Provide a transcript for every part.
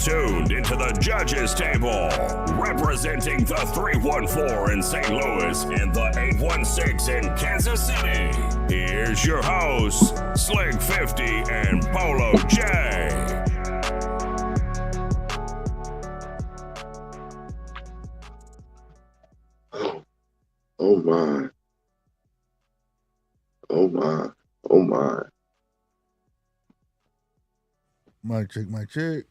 tuned into the judges table, representing the 314 in St. Louis and the 816 in Kansas City. Here's your hosts, Slick 50 and Polo J. Oh my. Oh my. Oh my. Mic check, mic check.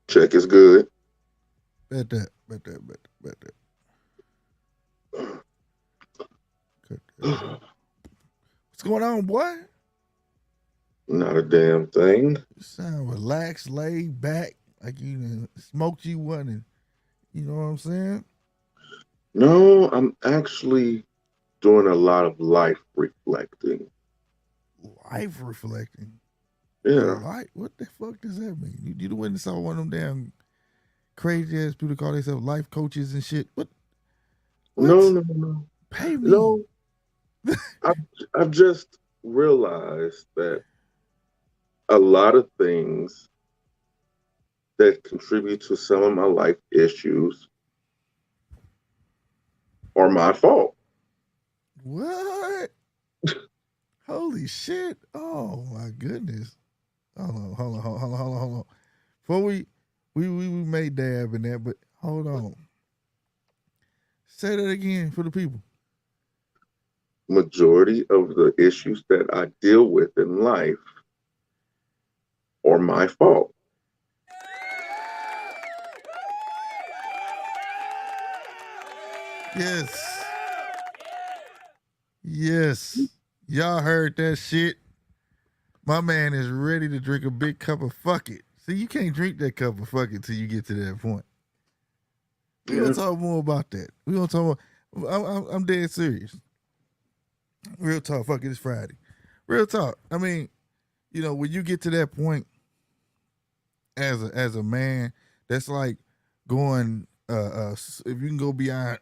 Check is good. Bet that. What's going on, boy? Not a damn thing. You sound relaxed, laid back, like you done smoked you one, and you know what I'm saying? No, I'm actually doing a lot of life reflecting. Life reflecting. Yeah. What the fuck does that mean? You went and saw one of them damn crazy ass people call themselves life coaches and shit. What? No. Pay me. No. I've just realized that a lot of things that contribute to some of my life issues are my fault. What? Holy shit. Oh my goodness. Hold on. Before we made dab in that, but hold on. Say that again for the people. Majority of the issues that I deal with in life are my fault. Yes. Y'all heard that shit. My man is ready to drink a big cup of fuck it. See, you can't drink that cup of fuck it till you get to that point. We're going to talk more about that. We're going to talk more. I'm dead serious. Real talk. Fuck it, it's Friday. Real talk. I mean, you know, when you get to that point as a man, that's like going, if you can go beyond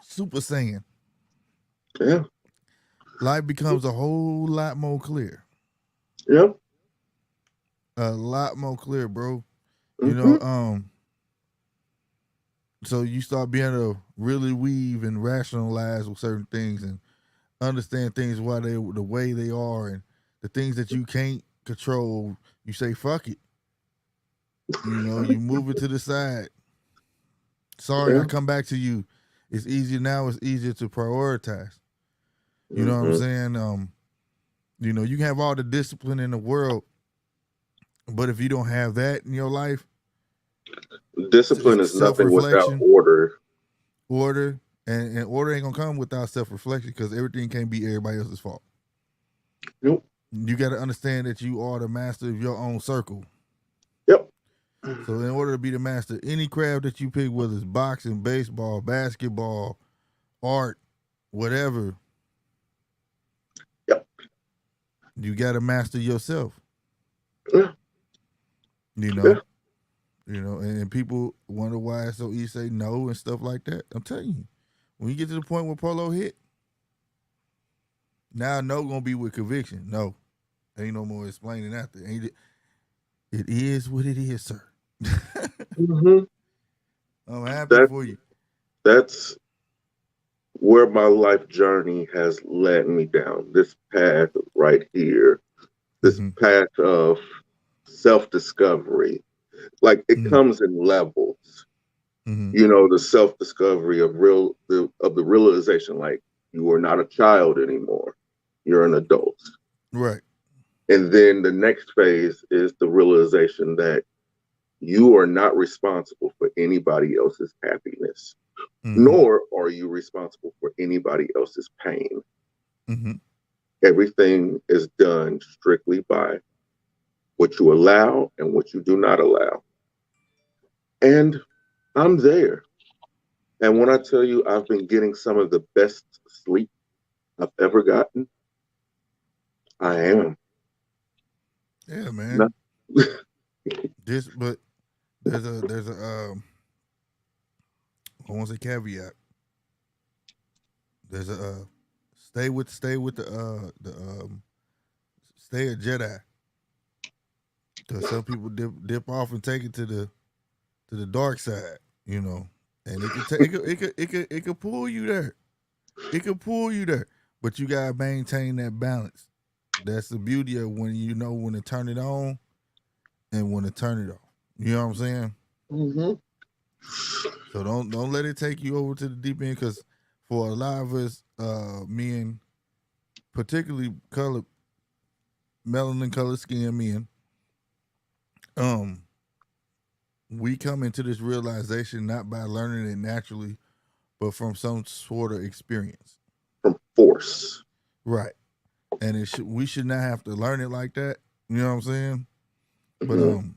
Super Saiyan. Yeah. Life becomes a whole lot more clear. Yep. A lot more clear, bro. You know, so you start being able to really weave and rationalize with certain things and understand things why they the way they are, and the things that you can't control, you say fuck it. You know, you move it to the side. Sorry, I come back to you. It's easier now. It's easier to prioritize. You know what I'm saying? You know, you can have all the discipline in the world, but if you don't have that in your life, discipline is nothing without order. And order ain't gonna come without self-reflection, because everything can't be everybody else's fault. Nope. You got to understand that you are the master of your own circle. Yep. So in order to be the master, any craft that you pick, whether it's boxing, baseball, basketball, art, whatever, yep, you got to master yourself. Yeah. You know. Yeah. You know, and people wonder why it's so easy to say no and stuff like that. I'm telling you, when you get to the point where Polo hit, now no gonna be with conviction. No, ain't no more explaining after. It is what it is, sir. I'm happy for you. That's where my life journey has led me down. This path right here, this path of self-discovery. Like it comes in levels. You know, the self-discovery of the realization, like you are not a child anymore. You're an adult. Right. And then the next phase is the realization that you are not responsible for anybody else's happiness, nor are you responsible for anybody else's pain. Everything is done strictly by what you allow and what you do not allow. And I'm there. And when I tell you I've been getting some of the best sleep I've ever gotten, I am. Yeah, man. But there's a I won't say caveat. There's a stay with the stay a Jedi. Because some people dip off and take it to the dark side, you know, and it could pull you there. It could pull you there, but you gotta maintain that balance. That's the beauty of when you know when to turn it on and when to turn it off. You know what I'm saying? Mm-hmm. So don't let it take you over to the deep end, because for a lot of us, men, particularly colored, melanin colored skin men, we come into this realization not by learning it naturally, but from some sort of experience. From force. Right. And we should not have to learn it like that. You know what I'm saying? But Mm-hmm.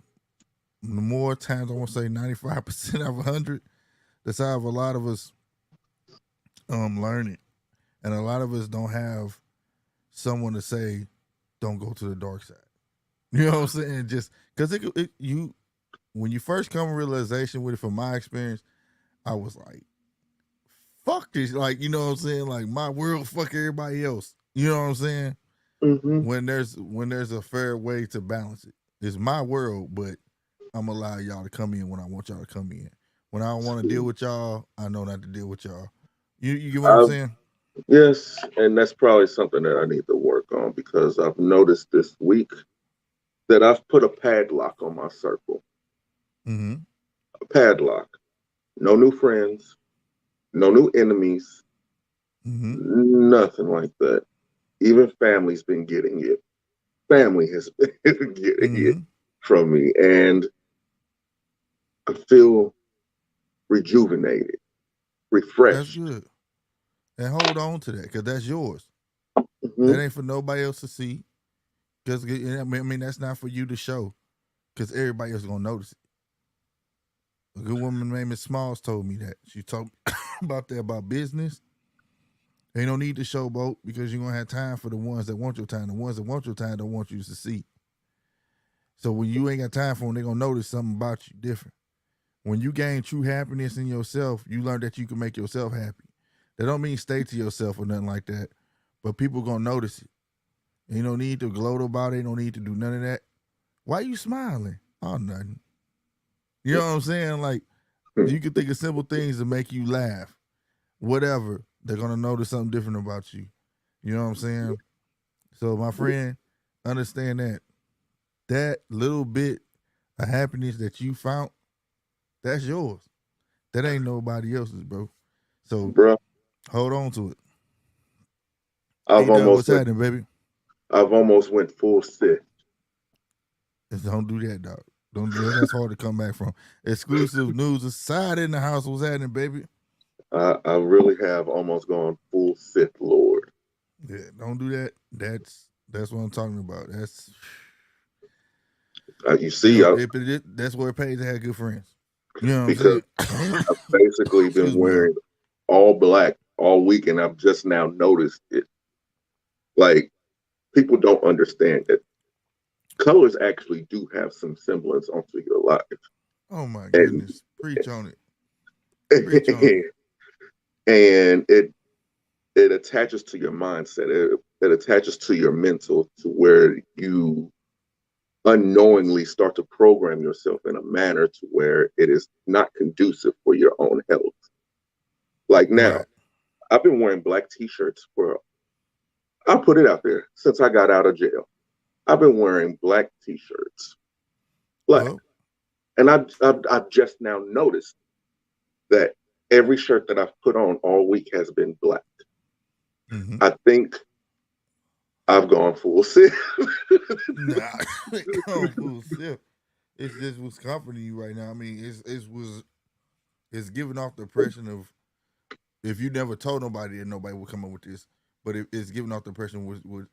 the more times, I want to say 95% out of 100, that's how a lot of us learn it. And a lot of us don't have someone to say, don't go to the dark side. You know what I'm saying? Just because when you first come to realization with it, from my experience, I was like, fuck this. Like, you know what I'm saying? Like, my world, fuck everybody else. You know what I'm saying? Mm-hmm. When there's a fair way to balance it. It's my world, but I'm gonna allow y'all to come in when I want y'all to come in. When I don't want to deal with y'all, I know not to deal with y'all. You get what I'm saying? Yes, and that's probably something that I need to work on, because I've noticed this week that I've put a padlock on my circle. Mm-hmm. A padlock. No new friends, no new enemies, Mm-hmm. nothing like that. Even family's been getting it. Family has been getting it Mm-hmm. from me, and I feel rejuvenated, That's refreshed. good. And hold on to that, because that's yours. Mm-hmm. That ain't for nobody else to see. Because I mean, that's not for you to show, because everybody else is gonna notice it. A good woman named Miss Smalls told me that. She talked about business. Ain't no need to showboat, because you're gonna have time for the ones that want your time. The ones that want your time don't want you to succeed. So when you ain't got time for them, they're gonna notice something about you different. When you gain true happiness in yourself, you learn that you can make yourself happy. That don't mean stay to yourself or nothing like that, but people gonna notice it. Ain't no need to gloat about it. Ain't no need to do none of that. Why you smiling? Oh, nothing. You know what I'm saying? Like, you can think of simple things to make you laugh. Whatever, they're gonna notice something different about you. You know what I'm saying? So, my friend, understand that little bit of happiness that you found, that's yours. That ain't nobody else's, bro. So Bro, hold on to it. I've A-Dub, almost what's went happening, baby? I've almost went full Sith. Just don't do that, dog. Don't do that. That's hard to come back from. Exclusive news aside in the house. What's happening, baby? I really have almost gone full Sith Lord. Yeah, don't do that. That's what I'm talking about. That's You see, that's where it pays to have good friends. You know what because I'm saying? I've basically been Excuse me, y'all. wearing all black all week, and I've just now noticed it. Like, people don't understand that colors actually do have some semblance onto your life, Oh my and goodness. Preach on it. Preach on it. and it attaches to your mindset. It attaches to your mental, to where you unknowingly start to program yourself in a manner to where it is not conducive for your own health. Like now, Right. I've been wearing black t-shirts for, I'll put it out there, since I got out of jail. I've been wearing black t-shirts, black. Well, And I've just now noticed that every shirt that I've put on all week has been black. mm-hmm. I think I've gone full Sith. Nah. Oh, fool, still. It's just what's comforting you right now. I mean, it's giving off the impression of, if you never told nobody, then nobody would come up with this. But it's giving off the impression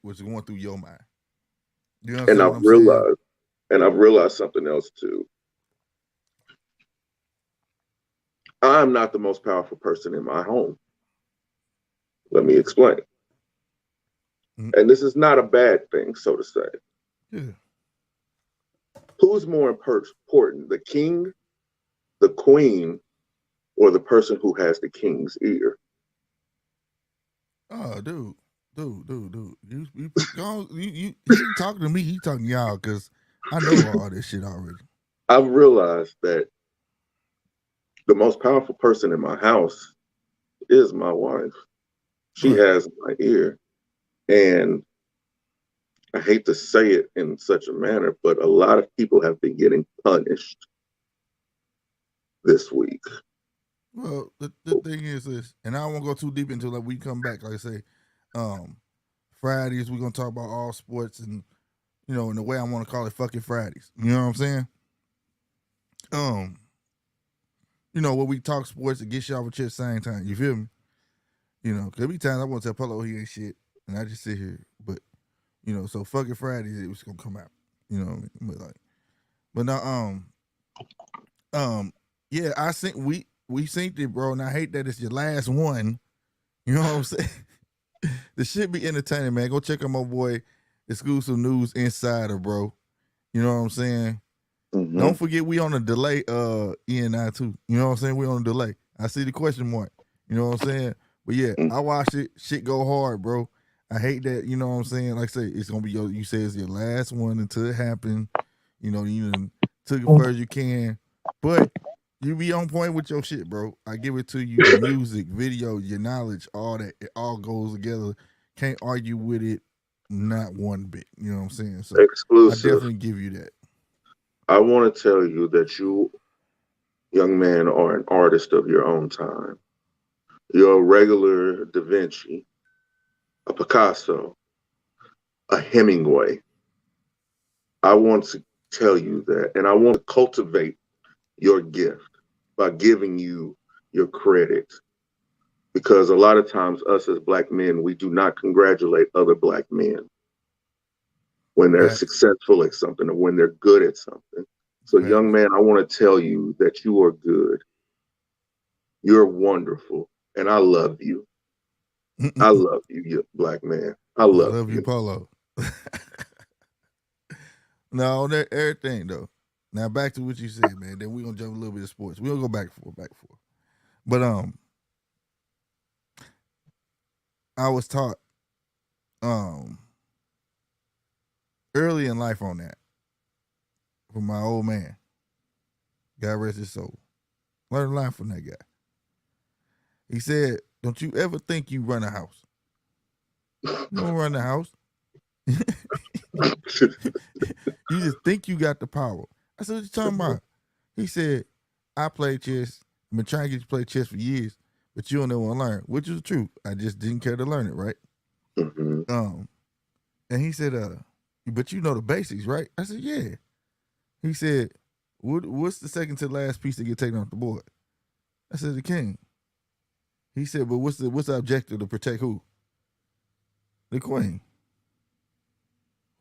what's going through your mind. You and understand what I've I'm saying? realized, and I've realized something else too. I'm not the most powerful person in my home. Let me explain. Mm-hmm. And this is not a bad thing, so to say. Yeah. Who's more important, the king, the queen, or the person who has the king's ear? Oh, dude. You he talking to me, he talking to y'all, because I know all this shit already. I've realized that the most powerful person in my house is my wife. She Right. has my ear. And I hate to say it in such a manner, but a lot of people have been getting punished this week. Well, the thing is this, and I won't go too deep until like we come back. Like I say, Fridays we're gonna talk about all sports and in the way I want to call it, fucking Fridays. You know what I'm saying? When we talk sports, it gets you off a chest same time. You feel me? Cause every time I want to tell Polo he ain't shit, and I just sit here. But so fucking Fridays it was gonna come out. You know what I mean? But now, yeah, I think we synced it, bro, and I hate that it's your last one. You know what I'm saying? The shit be entertaining, man. Go check out my boy, Exclusive News Insider, bro. You know what I'm saying? Mm-hmm. Don't forget we on a delay, E&I too. You know what I'm saying? We on a delay. I see the question mark. You know what I'm saying? But yeah, I watched it. Shit go hard, bro. I hate that, you know what I'm saying? Like I say, it's gonna be you say it's your last one until it happened. You took it far as you can. But you be on point with your shit, bro. I give it to you. The music, video, your knowledge, all that, it all goes together. Can't argue with it, not one bit. You know what I'm saying? So Exclusive. I definitely give you that. I want to tell you that you, young man, are an artist of your own time. You're a regular Da Vinci, a Picasso, a Hemingway. I want to tell you that, and I want to cultivate your gift by giving you your credit. Because a lot of times, us as Black men, we do not congratulate other Black men when they're successful at something or when they're good at something. So, young man, I want to tell you that you are good. You're wonderful. And I love you. I love you, you Black man. I love you, Polo. No, on everything, though. Now, back to what you said, man. Then we're going to jump a little bit of sports. We're going to go back and forth. But, I was taught, early in life on that from my old man. God rest his soul. Learned a lot from that guy. He said, don't you ever think you run a house. You don't run the house. You just think you got the power. I said, what you talking about? He said, I play chess. I've been trying to get you to play chess for years, but you don't know want to learn, which is true. I just didn't care to learn it, right? Mm-hmm. And he said, but you know the basics, right? I said, yeah. He said, what's the second to last piece that get taken off the board? I said, the king. He said, but what's the objective to protect who? The queen.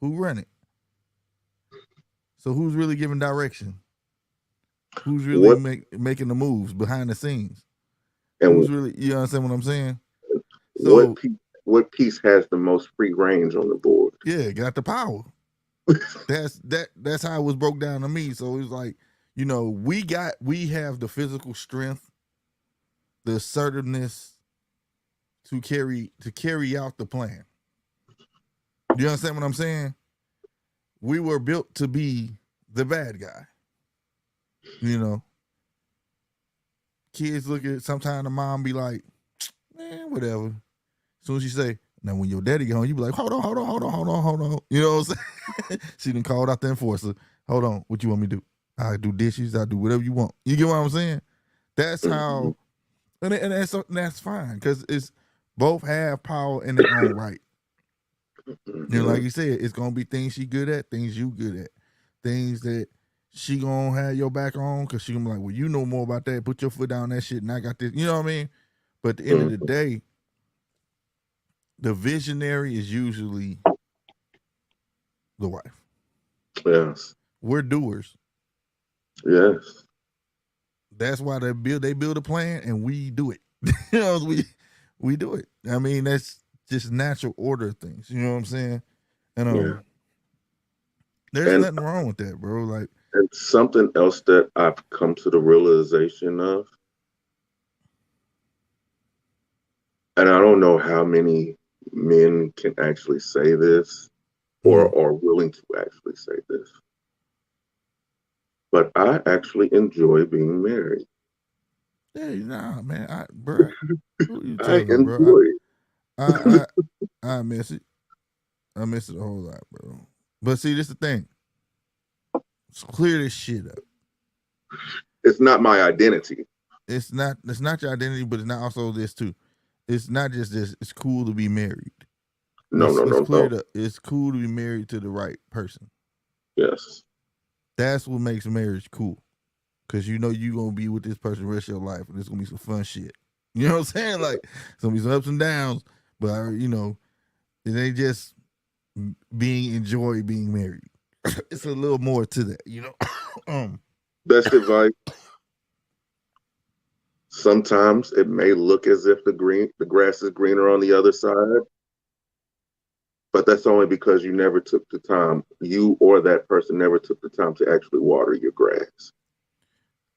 Who run it? So who's really giving direction? Who's really making the moves behind the scenes? And who's really, you understand what I'm saying? So what piece has the most free range on the board? Yeah, got the power. That's how it was broke down to me. So it was like, we have the physical strength, the assertiveness to carry out the plan. You understand what I'm saying? We were built to be the bad guy. Kids look at sometimes the mom be like, man, whatever. As soon as you say, now when your daddy get home, you be like, hold on. You know what I'm saying? She done called out the enforcer. Hold on, what you want me to do? I do dishes, I do whatever you want. You get what I'm saying? That's how, and that's fine, because it's both have power in their own right. Like you said, it's gonna be things she good at, things you good at, things that she gonna have your back on, because she gonna be like, well, you know more about that. Put your foot down that shit, and I got this. You know what I mean? But at the end of the day, the visionary is usually the wife. Yes. We're doers. Yes. That's why they build a plan and we do it. we do it. I mean, that's just natural order of things. You know what I'm saying? And there's nothing wrong with that, bro. Like, and something else that I've come to the realization of, and I don't know how many men can actually say this or are willing to actually say this. but I actually enjoy being married. Hey, nah, man, bro, who you I telling, bro? enjoy it. I, I miss it. I miss it a whole lot, bro. But see, this is the thing. Let's clear this shit up. It's not my identity. It's not your identity, but it's not also this too. It's not just this. It's cool to be married. No, no, Let's no, clear no. it up. It's cool to be married to the right person. Yes. That's what makes marriage cool. Cause you know you gonna be with this person the rest of your life, and there's gonna be some fun shit. You know what I'm saying? Like it's gonna be some ups and downs, but you know, it ain't just enjoy being married. It's a little more to that, you know. Best advice. Sometimes it may look as if the grass is greener on the other side, but that's only because you never took the time. You or that person never took the time to actually water your grass.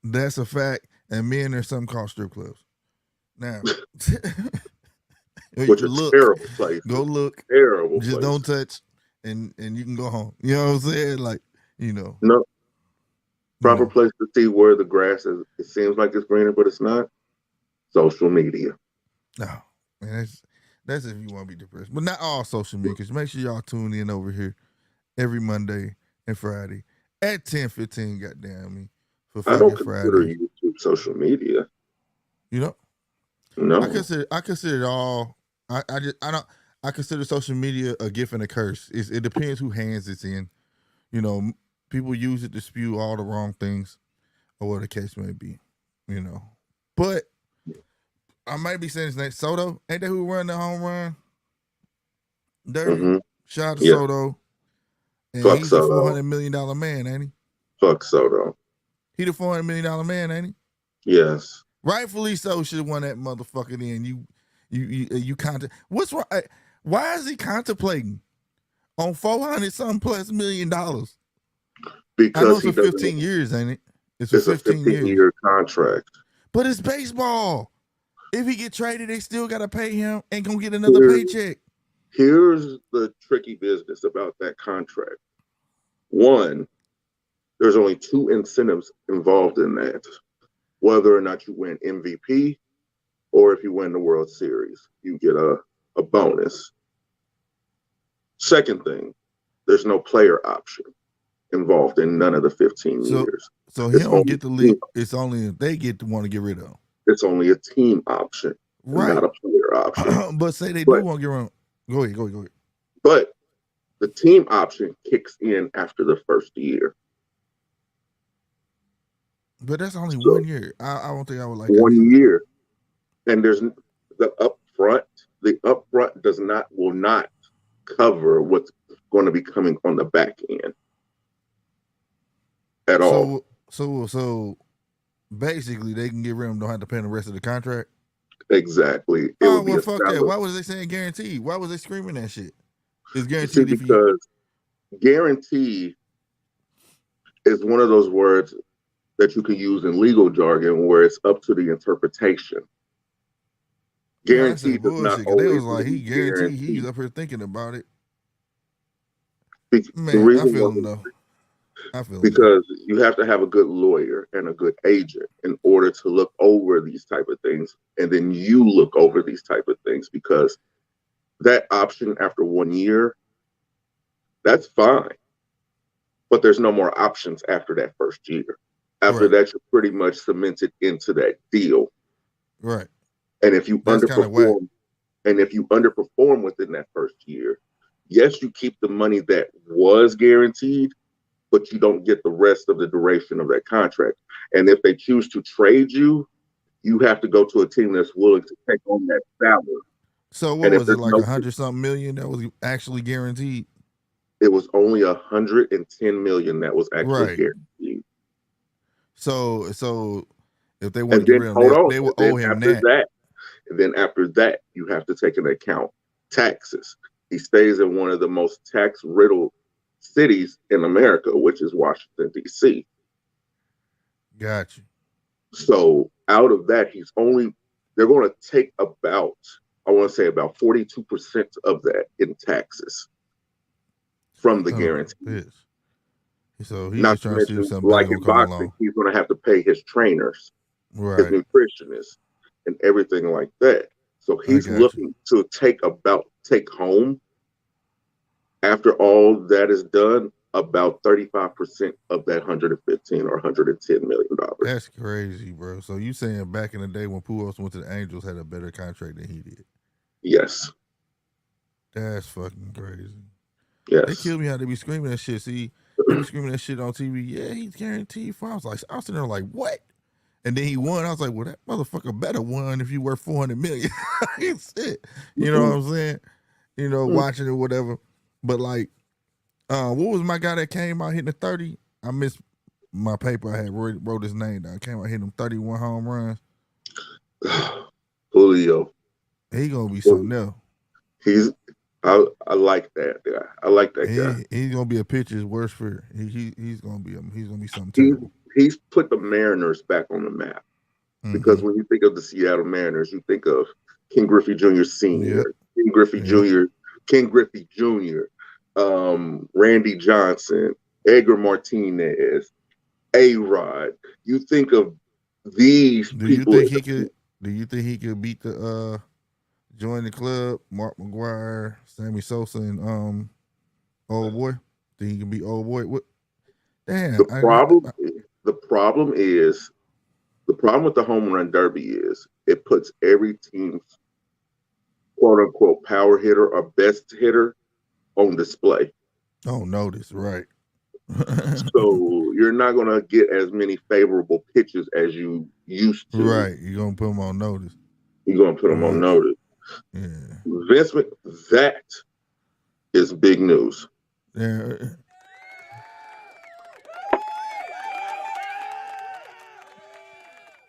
That's a fact. And men, there's something called strip clubs. Now, Which are look, terrible places. go look, Terrible just places. don't touch, and you can go home. You know what I'm saying? Like, you know, no proper place to see where the grass is. It seems like it's greener, but it's not. Social media. No, man, that's if you want to be depressed, but not all social media. Because make sure y'all tune in over here every Monday and Friday at 10:15. Goddamn me for I don't fucking consider Friday. YouTube social media. You know, No. I consider it all. I consider social media a gift and a curse. It depends who hands it's in. You know, people use it to spew all the wrong things, or what the case may be. You know, but I might be saying his name. Soto, ain't that who run the home run? Derby. Mm-hmm. Shout out to Yeah. Soto. And Fuck he's Soto. the $400 million man, ain't he? Fuck Soto. He the $400 million man, ain't he? Yes. Rightfully so, should have won that motherfucker. Then you what's wrong? Why is he contemplating on $400+ million? Because I know it's he for 15 years, ain't it? It's for It's a 15 years. 15-year contract. But it's baseball. If he get traded, they still gotta pay him and gonna get another paycheck. Here's the tricky business about that contract. One, there's only two incentives involved in that. Whether or not you win MVP or if you win the World Series, you get a bonus. Second thing, there's no player option involved in none of the 15 years. So he don't get the league. It's only if they get to want to get rid of him. It's only a team option, right? Not a player option. But say they do want to get rid of him. Go ahead. But the team option kicks in after the first year. But that's only 1 year. I don't think I would like 1 year. And there's the upfront. The upfront will not cover what's going to be coming on the back end at all. So basically, they can get rid of him. Don't have to pay the rest of the contract. Exactly. Fuck that. Why was they saying guaranteed? Why was they screaming that shit? It's guaranteed because guarantee is one of those words that you can use in legal jargon where it's up to the interpretation. Guaranteed does not always. They was like he guaranteed. He's up here thinking about it. Man, I feel him though. Because you have to have a good lawyer and a good agent in order to look over these type of things, and then you look over these type of things, because that option after 1 year, that's fine, but there's no more options after that first year. After that, you're pretty much cemented into that deal, right? And if you underperform within that first year, yes, you keep the money that was guaranteed, but you don't get the rest of the duration of that contract. And if they choose to trade you, you have to go to a team that's willing to take on that salary. So what was it, like 100-something million that was actually guaranteed? It was only 110 million that was actually guaranteed. So if they want to get rid of him, they will owe him that. And then after that, you have to take into account taxes. He stays in one of the most tax-riddled cities in America, which is Washington, D.C. Got you. So out of that, they're going to take about 42% of that in taxes from the guarantee. So he's Not just to trying to see if mention, something better like gonna in come boxing, along. he's going to have to pay his trainers, his Right. nutritionists, and everything like that. So I he's got you. looking to take home, after all that is done, about 35% of that 115 or 110 million dollars. That's crazy, bro. So you saying back in the day when Pujols went to the Angels had a better contract than he did? Yes. That's fucking crazy. Yes. They killed me how they be screaming that shit. See, they be screaming that shit on TV. Yeah, he's guaranteed for. I was sitting there like, what? And then he won. I was like, well, that motherfucker better won if you worth $400 million. It's it. You know what I'm saying? You know, watching it, whatever. But like, what was my guy that came out hitting the 30? I missed my paper. I had wrote his name down. Came out hitting him 31 home runs. Julio. He gonna be something else. I like that guy. I like that guy. He's gonna be a pitcher's worst fear. He's gonna be something terrible. He's put the Mariners back on the map. Because when you think of the Seattle Mariners, you think of King Griffey Jr. Sr., King Griffey Jr., King Griffey Jr., Randy Johnson, Edgar Martinez, A-Rod. You think of these people. Do you think he could beat the join the club, Mark McGwire, Sammy Sosa, and old boy? Think he can beat old boy? What? Damn. The problem with the home run derby is it puts every team's quote unquote power hitter or best hitter on display. Oh, notice, right. So you're not going to get as many favorable pitches as you used to. Right. You're going to put them on notice. You're going to put them on notice. Yeah. Vince, that is big news. Yeah.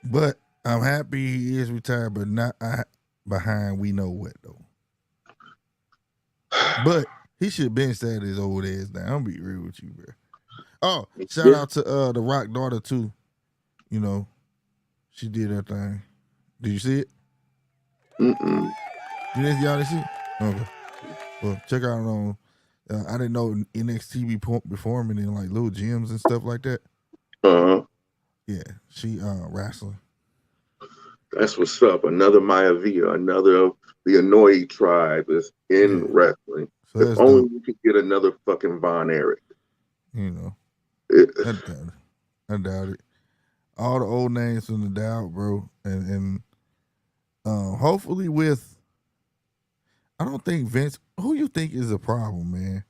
But I'm happy he is retired, but not behind we know what, though. But he should have been sad his old ass down. I'm be real with you, bro. Oh, shout out to the Rock daughter, too. You know, she did her thing. Did you see it? Mm-mm. Y'all didn't see it? Okay. Well, check out on, I didn't know NXT be performing in like little gyms and stuff like that. Yeah, she wrestling. That's what's up. Another Maya Villa, another of the Annoy tribe is in wrestling. So if only we could get another fucking Von Erich. You know, I doubt it. All the old names from the doubt, bro, and hopefully with. I don't think Vince. Who you think is a problem, man?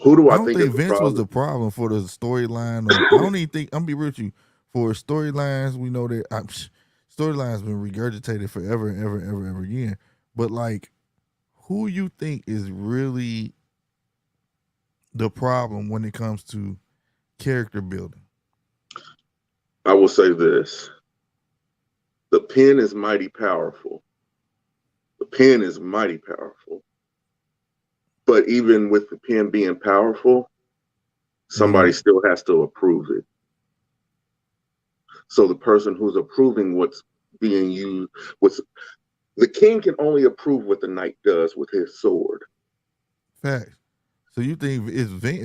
Who do I don't think Vince was the problem for the storyline. I don't even think, I'm be real with you, for storylines, we know that storylines been regurgitated forever and ever again. But like, who you think is really the problem when it comes to character building? I will say this. The pen is mighty powerful. The pen is mighty powerful. But even with the pen being powerful, somebody still has to approve it. So the person who's approving what's being used, the king can only approve what the knight does with his sword. Facts. So you think it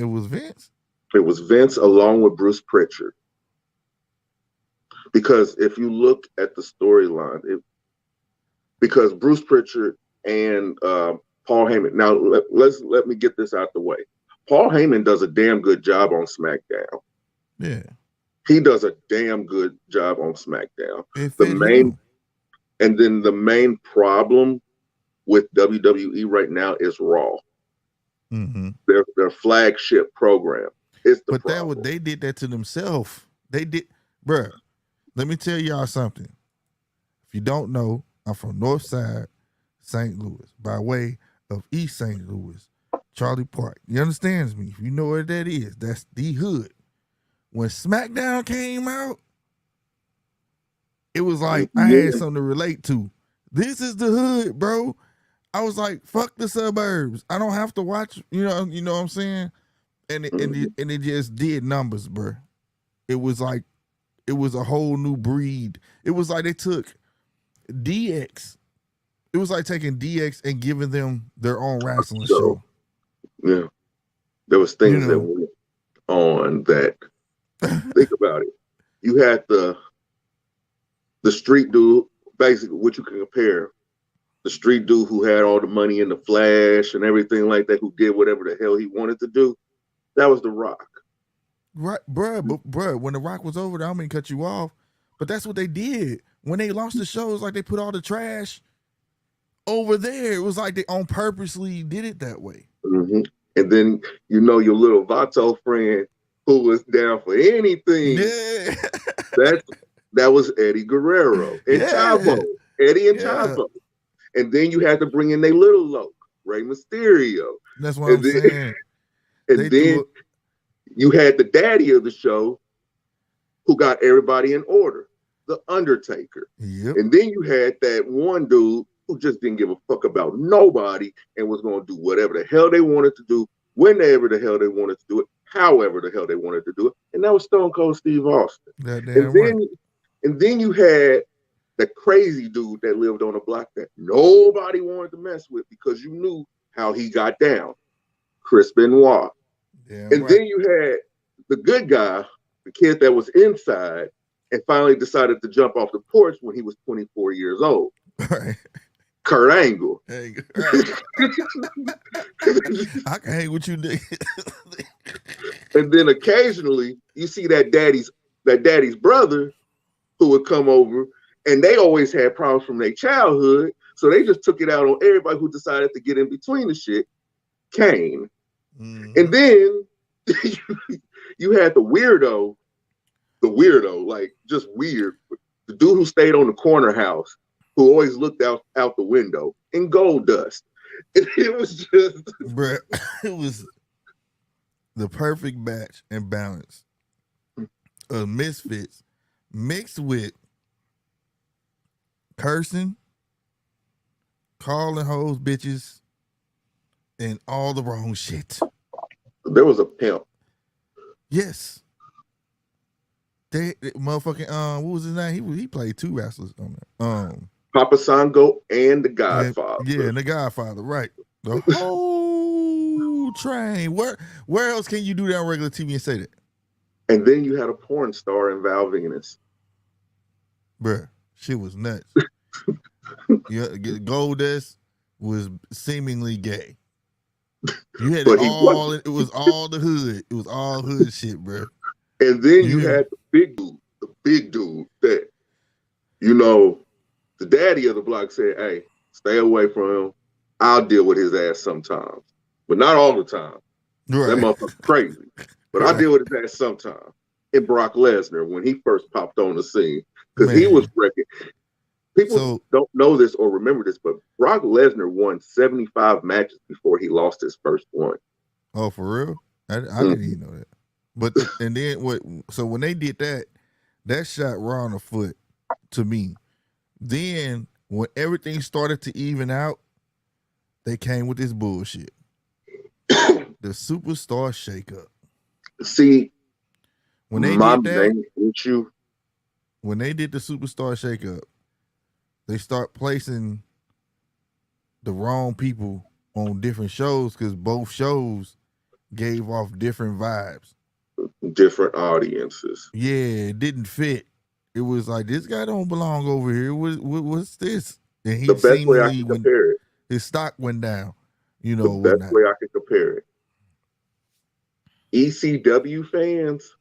was Vince? It was Vince along with Bruce Pritchard. Because if you look at the storyline, because Bruce Pritchard and Paul Heyman. Now let me get this out the way. Paul Heyman does a damn good job on SmackDown. Yeah, he does a damn good job on SmackDown. The main problem with WWE right now is Raw. Mm-hmm. Their flagship program. But they did that to themselves. They did, bruh. Let me tell y'all something. If you don't know, I'm from North Side, St. Louis, by way of East St. Louis, Charlie Park. You understand me? If you know where that is, that's the hood. When SmackDown came out, it was like I had something to relate to. This is the hood, bro. I was like, fuck the suburbs. I don't have to watch, you know what I'm saying? And it just did numbers, bro. It was like, it was a whole new breed. It was like they took DX. It was like taking DX and giving them their own wrestling show. Yeah. There was things that went on that, think about it. You had the street dude, basically what you can compare. The street dude who had all the money in the Flash and everything like that, who did whatever the hell he wanted to do. That was The Rock. Right, bruh, when The Rock was over there, I don't mean to cut you off, but that's what they did. When they launched the show, it was like they put all the trash over there. It was like they on purposely did it that way. Mm-hmm. And then, your little Vato friend who was down for anything. Yeah. That was Eddie Guerrero and Chavo. Eddie and Chavo. And then you had to bring in their little loc, Rey Mysterio. That's what I'm saying. And then you had the daddy of the show who got everybody in order, The Undertaker. Yep. And then you had that one dude who just didn't give a fuck about nobody and was going to do whatever the hell they wanted to do, whenever the hell they wanted to do it, however the hell they wanted to do it. And that was Stone Cold Steve Austin. And then you had the crazy dude that lived on a block that nobody wanted to mess with because you knew how he got down, Chris Benoit. And then you had the good guy, the kid that was inside and finally decided to jump off the porch when he was 24 years old. Right. Kurt Angle. Hey, right. I can hang with you, nigga. And then occasionally you see that daddy's brother who would come over, and they always had problems from their childhood, so they just took it out on everybody who decided to get in between the shit. Kane. Mm-hmm. And then you had the weirdo, like just weird, the dude who stayed on the corner house, who always looked out the window in Gold Dust. It was just, bruh, it was the perfect match and balance of misfits mixed with cursing, calling hoes bitches, and all the wrong shit. There was a pimp. Yes. They motherfucking what was his name? He played two wrestlers on there. Papa Sango and the Godfather. Yeah, and the Godfather, right. The whole train. Where else can you do that on regular TV and say that? And then you had a porn star in Val Venus. Bruh, shit was nuts. Goldust was seemingly gay. You had it all. It was all the hood. It was all hood shit, bro. And then you had the big dude that, the daddy of the block said, "Hey, stay away from him. I'll deal with his ass sometimes, but not all the time. Right. That motherfucker's crazy, but I'll deal with his ass sometimes." And Brock Lesnar, when he first popped on the scene, because he was wrecking. People don't know this or remember this, but Brock Lesnar won 75 matches before he lost his first one. Oh, for real? I didn't even know that. But and then what? So when they did that, that shot Raw in the foot to me. Then when everything started to even out, they came with this bullshit. The superstar shakeup. See, when they my did that, issue. When they did the superstar shakeup, they start placing the wrong people on different shows because both shows gave off different vibes. Different audiences. Yeah, it didn't fit. It was like, this guy don't belong over here. What's this? And he the best way I can compare it. His stock went down. The best way I can compare it. ECW fans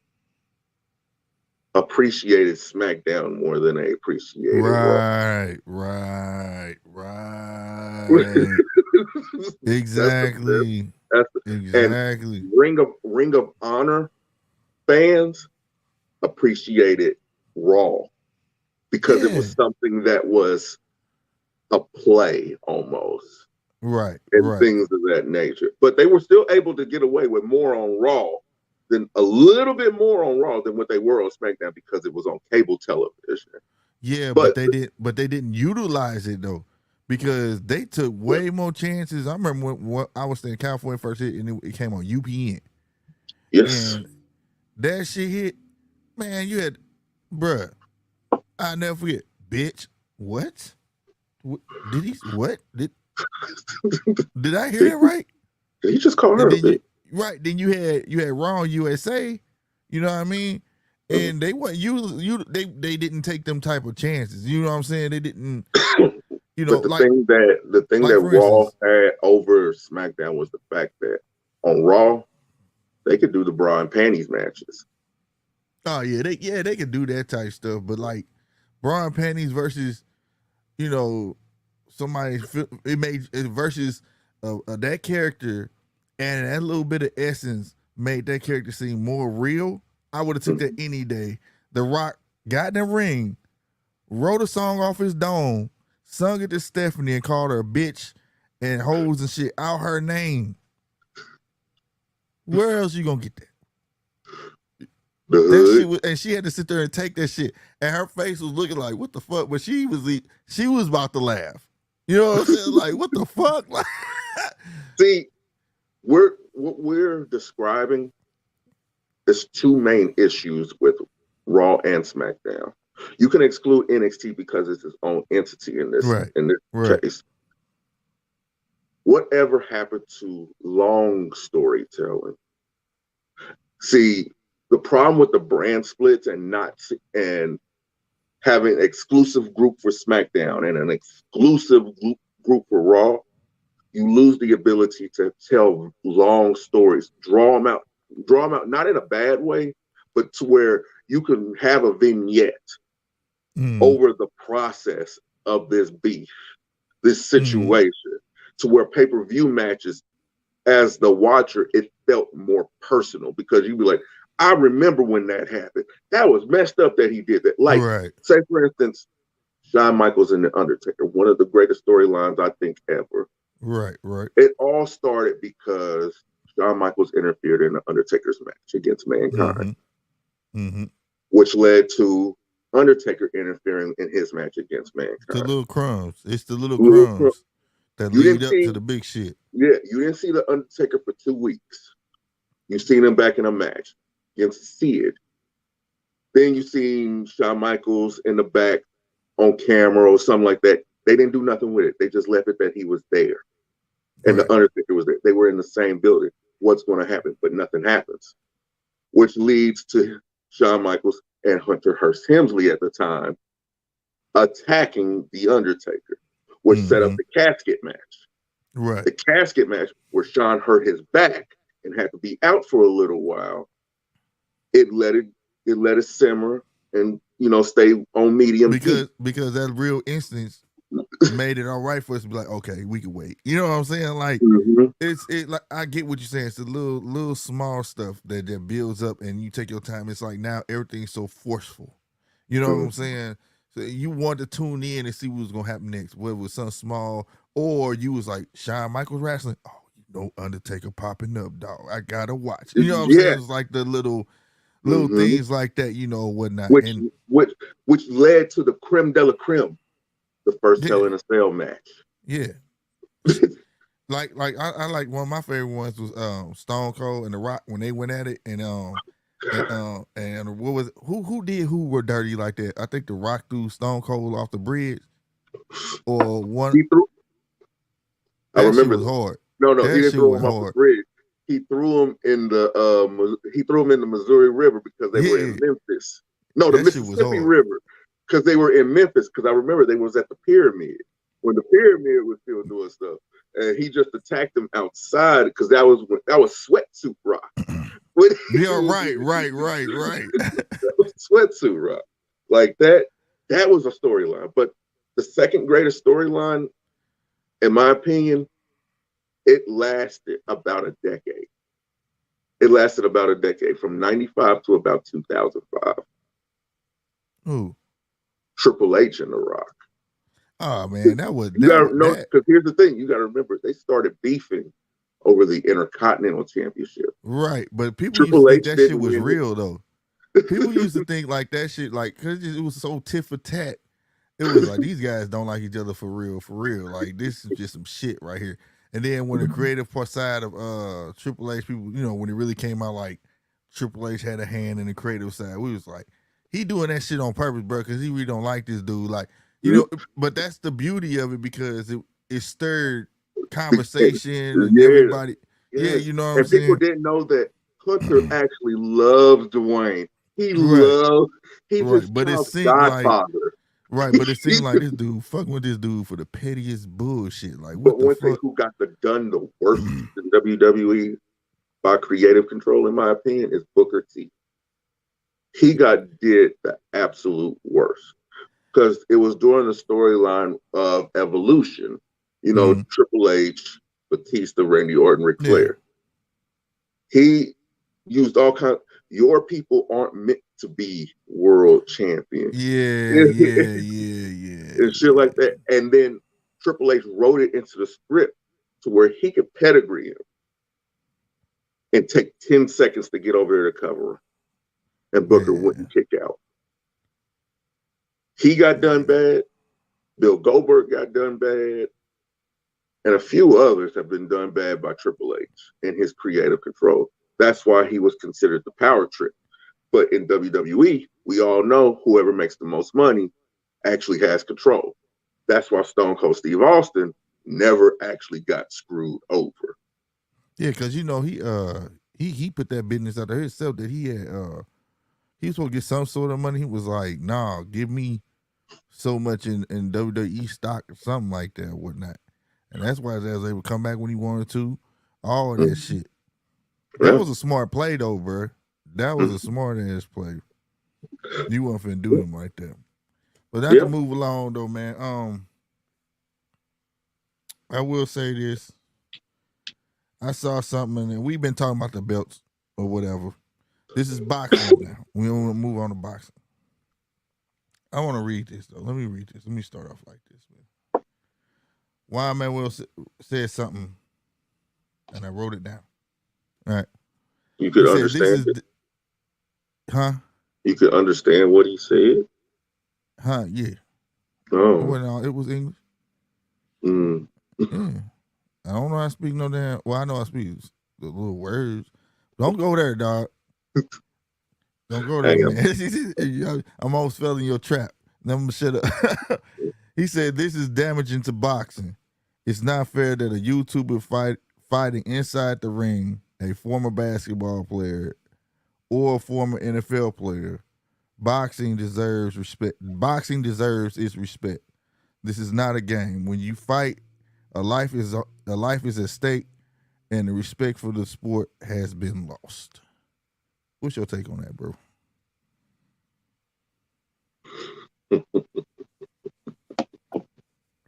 appreciated SmackDown more than they appreciated Raw. Right. Exactly. Exactly. And Ring of Honor fans appreciated Raw because it was something that was a play almost. Right. And things of that nature. But they were still able to get away with more on Raw than a little bit more on Raw than what they were on SmackDown because it was on cable television. Yeah, but they didn't utilize it though. Because they took way more chances. I remember when I was in California first hit and it came on UPN. Yes. And that shit hit, man, you had, bruh, I'll never forget, bitch, what? Did he, what? Did I hear that right? He just called her a bitch. right. Then you had Raw and USA. You know what I mean? And they weren't they didn't take them type of chances. You know what I'm saying? They didn't. You know, But the thing that for Raw instance, had over SmackDown was the fact that on Raw they could do the bra and panties matches. oh yeah, they could do that type stuff. But like bra and panties versus, you know, somebody it made it versus that character, and that little bit of essence made that character seem more real. I would have took that any day. The Rock got in the ring, wrote a song off his dome, sung it to Stephanie and called her a bitch and hoes and shit out her name. Where else you gonna get that? The That hood. shit was, and she had to sit there and take that shit, and her face was looking like, what the fuck? But she was about to laugh. You know what I'm saying? Like, what the fuck? Like, See, what we're describing is two main issues with Raw and SmackDown. You can exclude NXT because it's its own entity in this right. case. Whatever happened to long storytelling? See, the problem with the brand splits and having an exclusive group for SmackDown and an exclusive group for Raw, you lose the ability to tell long stories, draw them out, not in a bad way, but to where you can have a vignette over the process of this beef, this situation, to where pay-per-view matches, as the watcher, it felt more personal because you'd be like, I remember when that happened. That was messed up that he did that. Like, say for instance, Shawn Michaels and The Undertaker, one of the greatest storylines I think ever. Right. It all started because Shawn Michaels interfered in The Undertaker's match against Mankind, which led to Undertaker interfering in his match against Mankind. The little crumbs. It's the little crumbs that lead up to the big shit. Yeah, you didn't see The Undertaker for 2 weeks. You seen him back in a match against Sid. Then you seen Shawn Michaels in the back on camera or something like that. They didn't do nothing with it. They just left it that he was there. And The Undertaker was there. They were in the same building. What's going to happen? But nothing happens. Which leads to Shawn Michaels and Hunter Hearst Helmsley at the time attacking The Undertaker, which set up the casket match. Right. The casket match where Shawn hurt his back and had to be out for a little while. It let it simmer and stay on medium because that real instance made it all right for us to be like, okay, we can wait. You know what I'm saying? Like it's like I get what you're saying. It's the little small stuff that builds up and you take your time. It's like now everything's so forceful. You know what I'm saying? So you want to tune in and see what's gonna happen next, whether it was something small or you was like Shawn Michaels wrestling. Oh, Undertaker popping up, dog. I gotta watch. You know what I'm saying? It's like the little things like that, whatnot. Which led to the creme de la creme, the first Hell in a Cell match. Yeah. like I like one of my favorite ones was Stone Cold and The Rock when they went at it and what was it? Who were dirty like that? I think The Rock threw Stone Cold off the bridge or one. He threw. I remember it was hard. No, he didn't throw him off the bridge. He threw him in the Missouri River because they were in Memphis. No, the Mississippi River because they were in Memphis. Because I remember they was at the pyramid when the pyramid was still doing stuff, and he just attacked them outside because that was Sweatsuit Rock. Yeah, right. That was Sweatsuit Rock. Like that was a storyline. But the second greatest storyline, in my opinion, it lasted about a decade. It lasted about a decade, from 95 to about 2005. Who? Triple H and The Rock. Oh, man, that was... because here's the thing. You got to remember, they started beefing over the Intercontinental Championship. Right, but people used to think that shit was real, though. People used to think like that shit, like, because it was so tit for tat. It was like, these guys don't like each other for real. Like, this is just some shit right here. And then when the creative side of Triple H, people, when it really came out like Triple H had a hand in the creative side, we was like, he doing that shit on purpose, bro, because he really don't like this dude. Like, but that's the beauty of it because it stirred conversation and everybody. Yeah, Yes. you know what I'm And people saying? didn't know that Hunter actually loves Dwayne. Right, He's right. his But it child's seemed like godfather. right, but it seemed like this dude fucking with this dude for the pettiest bullshit. Like But what the one thing fuck? who got done the worst in WWE by creative control, in my opinion, is Booker T. He did the absolute worst because it was during the storyline of Evolution. You know, Mhm. Triple H, Batista, Randy Orton, Ric Yeah. Flair. He used all kinds. Your people aren't meant to be world champion Yeah, and yeah, yeah, yeah, shit like yeah. that. And then Triple H wrote it into the script to where he could pedigree him and take 10 seconds to get over there to cover him, and Booker Man. wouldn't kick out. He got done Yeah. bad. Bill Goldberg got done bad. And a few others have been done bad by Triple H in his creative control. That's why he was considered the power trip. But in WWE, we all know whoever makes the most money actually has control. That's why Stone Cold Steve Austin never actually got screwed over. Yeah, because you know he put that business out there himself that he was supposed to get some sort of money. He was like, nah, give me so much in WWE stock or something like that or whatnot. And that's why his ass was able to come back when he wanted to. All of that shit. That Yeah. was a smart play though, bro. That was a smart ass play. You weren't finna do him like that. But not to Yeah. move along though, man. I will say this. I saw something and we've been talking about the belts or whatever. This is boxing now. We want to move on to boxing. I want to read this though. Let me read this. Let me start off like this, man. Juan Manuel said something, and I wrote it down. All right. You He could said, "This understand is, it. huh, You could understand what he said. huh, yeah. Oh. It was English. Mm. Yeah. I don't know how to speak no damn. Well, I know I speak the little words. Don't go there, dog. Don't go there, Hang on. man. I'm almost fell in your trap. Now I'm gonna shut up." He said, "This is damaging to boxing. It's not fair that a YouTuber fighting inside the ring, a former basketball player or a former NFL player. Boxing deserves respect. Boxing deserves its respect. This is not a game. When you fight, a life is at stake, and the respect for the sport has been lost." What's your take on that, bro?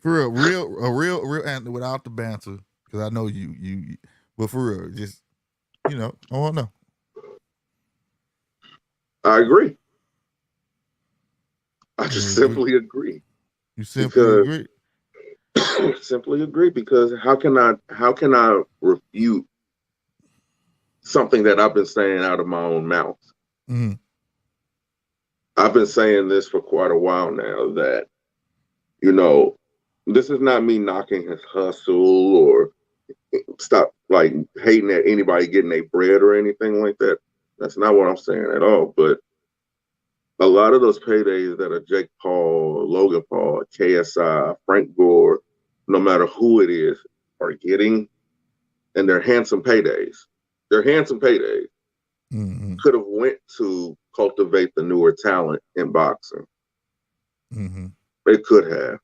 For a real answer without the banter, because I know you, but for real, just I want to know. I agree. I You just agree? simply agree You simply because agree? simply agree because how can I refute something that I've been saying out of my own mouth? Mm-hmm. I've been saying this for quite a while now that you know this is not me knocking his hustle or stop like hating at anybody getting their bread or anything like that. That's not what I'm saying at all. But a lot of those paydays that are Jake Paul, Logan Paul, KSI, Frank Gore, no matter who it is, are getting, and they're handsome paydays. They're handsome paydays. Mm-hmm. Could have went to cultivate the newer talent in boxing. Mm-hmm. They could have.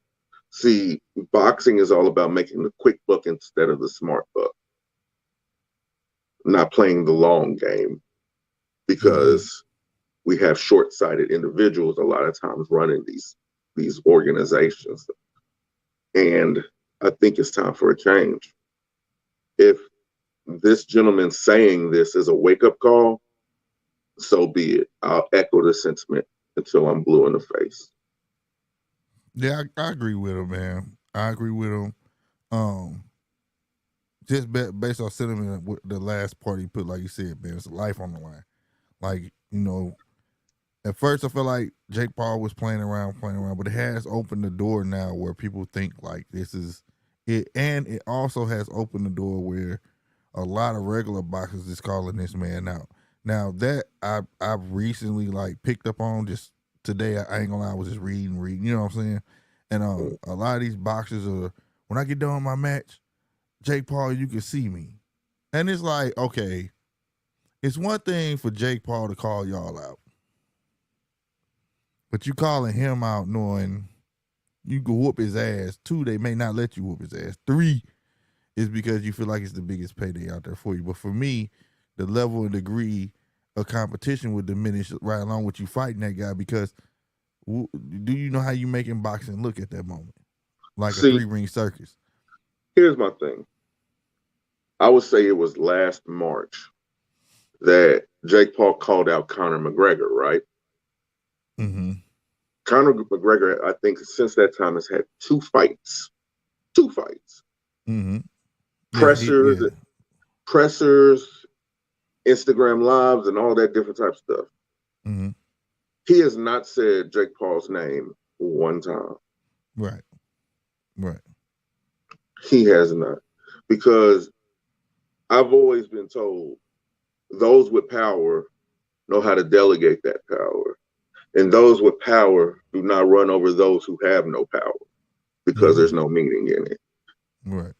See, boxing is all about making the quick buck instead of the smart buck, not playing the long game Mm-hmm. because we have short-sighted individuals a lot of times running these organizations. And I think it's time for a change. If this gentleman saying this is a wake-up call, so be it. I'll echo the sentiment until I'm blue in the face. Yeah, I agree with him, man. I agree with him. Um, just based on sentiment with the last part he put, like you said, man, it's life on the line. Like at first I felt like Jake Paul was playing around, but it has opened the door now where people think like this is it, and it also has opened the door where a lot of regular boxers is calling this man out. Now that I've recently like picked up on just today, I ain't gonna lie, I was just reading, you know what I'm saying? And a lot of these boxers are when I get done with my match, Jake Paul, you can see me. And it's like, okay, it's one thing for Jake Paul to call y'all out, but you calling him out knowing you can whoop his ass. 2, they may not let you whoop his ass. 3 is because you feel like it's the biggest payday out there for you. But for me, the level and degree of competition would diminish right along with you fighting that guy, because do you know how you making boxing look at that moment? Like a See, 3-ring circus. here's my thing. I would say it was last March that Jake Paul called out Conor McGregor, right? Mm-hmm. Conor McGregor, I think, since that time has had 2 fights. 2 fights. Mm-hmm. Pressers, pressers, Instagram lives, and all that different type of stuff. Mm-hmm. He has not said Jake Paul's name one time. Right. He has not. Because I've always been told those with power know how to delegate that power. And those with power do not run over those who have no power, because there's no meaning in it. Right.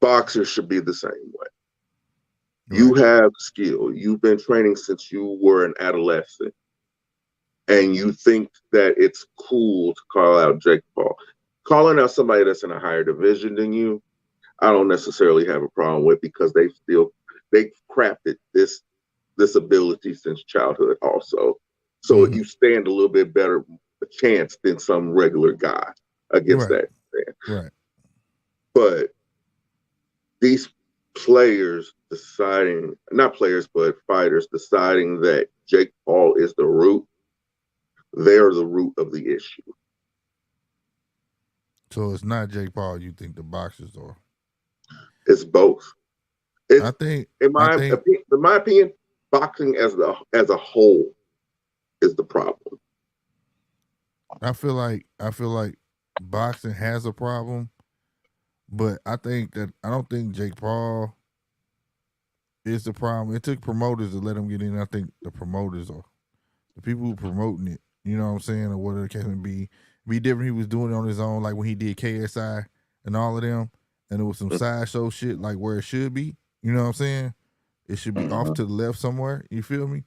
Boxers should be the same way. Right. You have skill. You've been training since you were an adolescent. And you think that it's cool to call out Jake Paul. Calling out somebody that's in a higher division than you, I don't necessarily have a problem with, because they've crafted this ability since childhood also. So you stand a little bit better a chance than some regular guy against that. Right. But these players deciding, not players, but fighters deciding that Jake Paul is the root, they're the root of the issue. So it's not Jake Paul you think the boxers are? It's both. I think, in my opinion, boxing as a whole is the problem. I feel like boxing has a problem, but I don't think Jake Paul is the problem. It took promoters to let him get in. I think the promoters are the people who promoting it. You know what I'm saying, or whatever the case may be. Be different. He was doing it on his own, like when he did KSI and all of them, and it was some sideshow shit, like where it should be. You know what I'm saying? It should be off to the left somewhere. You feel me?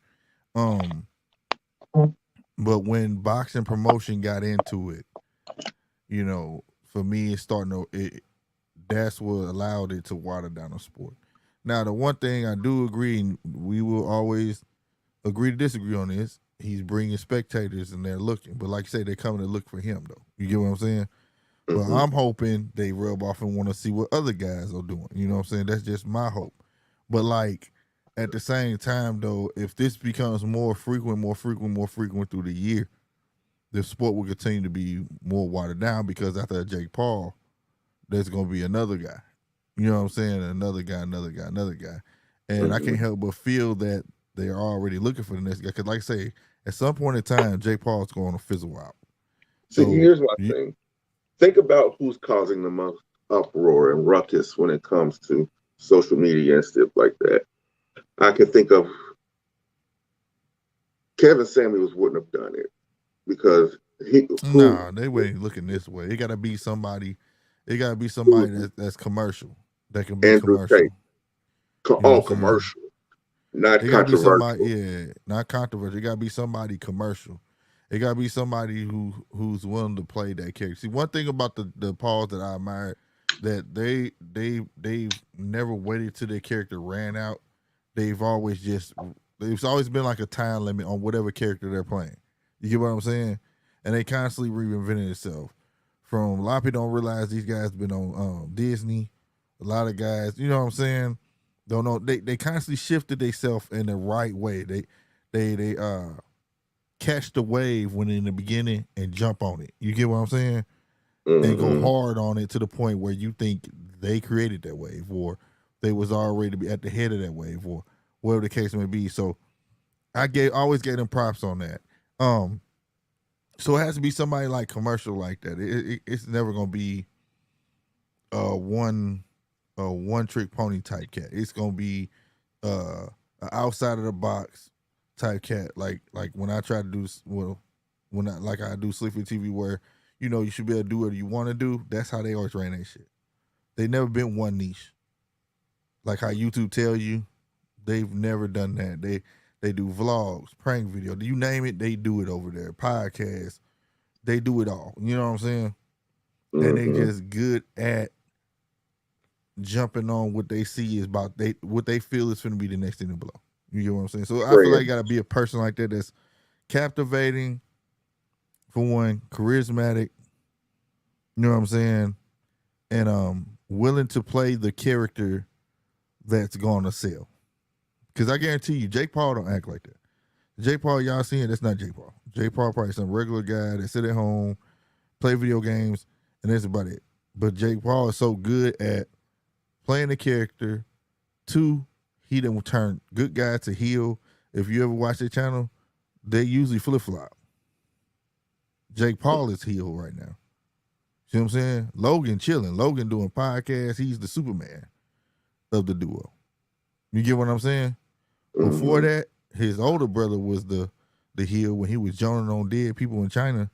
But when boxing promotion got into it, you know, for me, it's starting to. That's what allowed it to water down the sport. Now, the one thing I do agree, and we will always agree to disagree on this, he's bringing spectators and they're looking. But like I say, they're coming to look for him, though. You get what I'm saying? But I'm hoping they rub off and want to see what other guys are doing. You know what I'm saying? That's just my hope. But like at the same time, though, if this becomes more frequent through the year, the sport will continue to be more watered down, because after Jake Paul, there's going to be another guy. You know what I'm saying? Another guy. And I can't help but feel that they are already looking for the next guy. Because like I say, at some point in time, Jake Paul's going to fizzle out. So here's my thing. Think about who's causing the most uproar and ruckus when it comes to social media and stuff like that. I can think of Kevin Samuels wouldn't have done it, because they wouldn't looking this way. It got to be somebody. It got to be somebody that's commercial, that can be Andrew commercial. Tate. Commercial, not controversial. Not controversial. It got to be somebody commercial. It got to be somebody who's willing to play that character. See, one thing about the Pauls that I admire, that they've never waited till their character ran out. There's always been like a time limit on whatever character they're playing. You get what I'm saying? And they constantly reinventing itself. From a lot of people don't realize these guys been on Disney. A lot of guys, you know what I'm saying, don't know. They constantly shifted themselves in the right way. They catch the wave when in the beginning and jump on it. You get what I'm saying? And go hard on it to the point where you think they created that wave, or they was already at the head of that wave, or whatever the case may be. So I always gave them props on that. So it has to be somebody like commercial like that. It's never gonna be a one trick pony type cat. It's gonna be an outside of the box type cat. Like when I try to do I do Sleepy TV, where you should be able to do whatever you want to do. That's how they always ran that shit. They never been one niche. like how YouTube tell you, they've never done that. They do vlogs, prank video. Do you name it? They do it over there. Podcasts, they do it all. You know what I'm saying? And they just good at jumping on what they see is about what they feel is going to be the next thing to blow. You get what I'm saying? So I feel like you got to be a person like that that's captivating, for one, charismatic. You know what I'm saying? And willing to play the character that's going to sell. Because I guarantee you, Jake Paul don't act like that. Jake Paul, y'all seeing, that's not Jake Paul. Jake Paul probably some regular guy that sit at home, play video games, and that's about it. But Jake Paul is so good at playing the character. Two, he done turn good guy to heel. If you ever watch their channel, they usually flip-flop. Jake Paul is heel right now. See what I'm saying? Logan chilling. Logan doing podcasts. He's the Superman of the duo. You get what I'm saying? Before that, his older brother was the heel when he was joining on dead people in China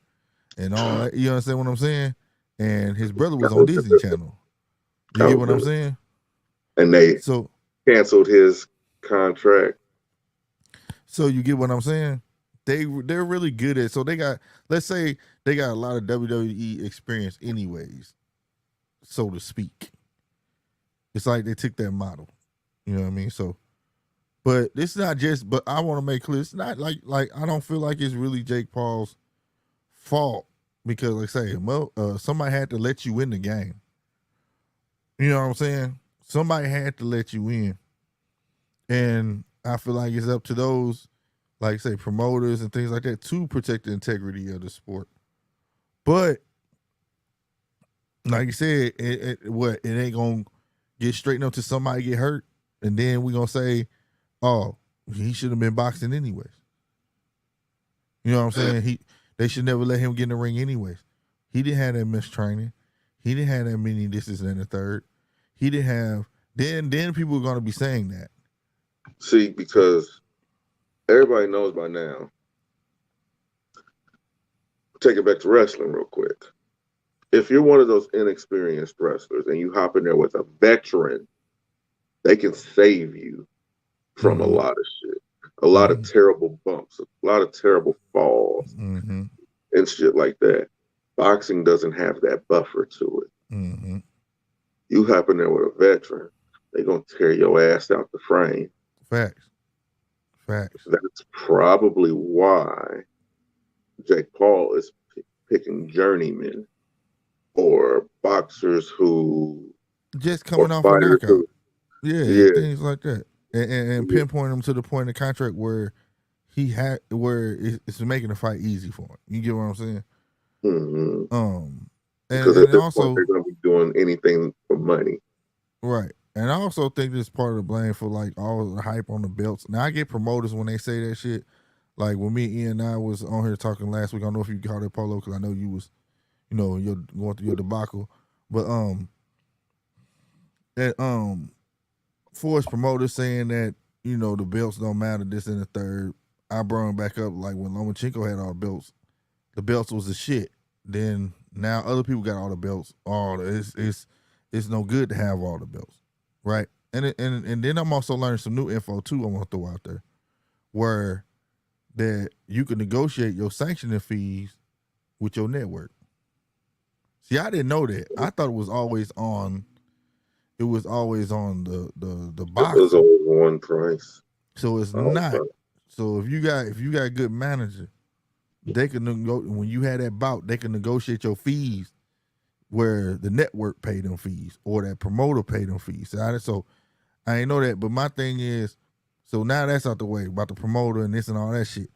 and all that. You understand what I'm saying? And his brother was on Disney Channel. You get what I'm saying? And they canceled his contract. So you get what I'm saying? They're really good at, so they got, let's say they got a lot of WWE experience anyways, so to speak. It's like they took that model. You know what I mean? So, but it's not just, but I want to make clear, it's not like I don't feel like it's really Jake Paul's fault because, like I say, well, somebody had to let you in the game. You know what I'm saying? Somebody had to let you in. And I feel like it's up to those, like say, promoters and things like that to protect the integrity of the sport. But like you said, it ain't gonna get straightened up till somebody get hurt, and then we gonna say, oh, he should have been boxing anyways. You know what I'm saying? They should never let him get in the ring anyways. He didn't have that much training. He didn't have that many this and the third. He didn't have. Then people are gonna be saying that. See, because everybody knows by now. Take it back to wrestling real quick. If you're one of those inexperienced wrestlers and you hop in there with a veteran, they can save you from a lot of shit. A lot of terrible bumps, a lot of terrible falls, and shit like that. Boxing doesn't have that buffer to it. You hop in there with a veteran, they're going to tear your ass out the frame. Facts. That's probably why Jake Paul is picking journeymen or boxers who just coming off a knockout. Yeah, things like that. And pinpoint them to the point of the contract where it's making the fight easy for him. You get what I'm saying? Because at this point, they're going to be doing anything for money. Right. And I also think this is part of the blame for like all the hype on the belts. Now I get promoters when they say that shit. Like when me and Ian and I was on here talking last week, I don't know if you called it Polo because I know you was, you're going through your debacle. But for his promoters saying that, the belts don't matter, this and the third, I brought him back up like when Lomachenko had all the belts was the shit. Then now other people got all the belts. It's no good to have all the belts. Right. And then I'm also learning some new info too I want to throw out there. Where that you can negotiate your sanctioning fees with your network. See, I didn't know that. I thought it was always on the box. It was always one price. So it's not. So if you got a good manager, they can when you had that bout, they can negotiate your fees where the network paid them fees or that promoter paid them fees. So I ain't know that. But my thing is, so now that's out the way about the promoter and this and all that shit.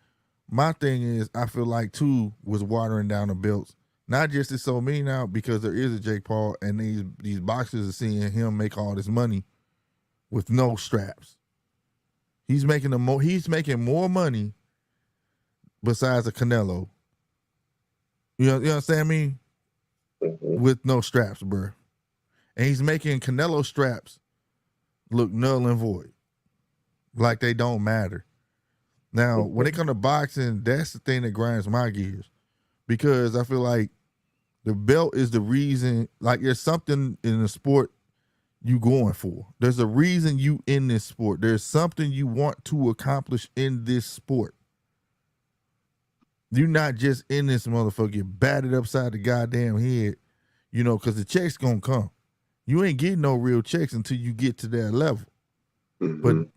My thing is, I feel like too was watering down the belts. Not just it's so mean now because there is a Jake Paul and these boxers are seeing him make all this money with no straps. He's making more money besides a Canelo. You understand me? With no straps, bro. And he's making Canelo straps look null and void. Like they don't matter. Now, when it comes to boxing, that's the thing that grinds my gears. Because I feel like the belt is the reason, like there's something in the sport you going for. There's a reason you in this sport. There's something you want to accomplish in this sport. You're not just in this motherfucker, get batted upside the goddamn head, because the check's gonna come. You ain't getting no real checks until you get to that level. Mm-hmm. But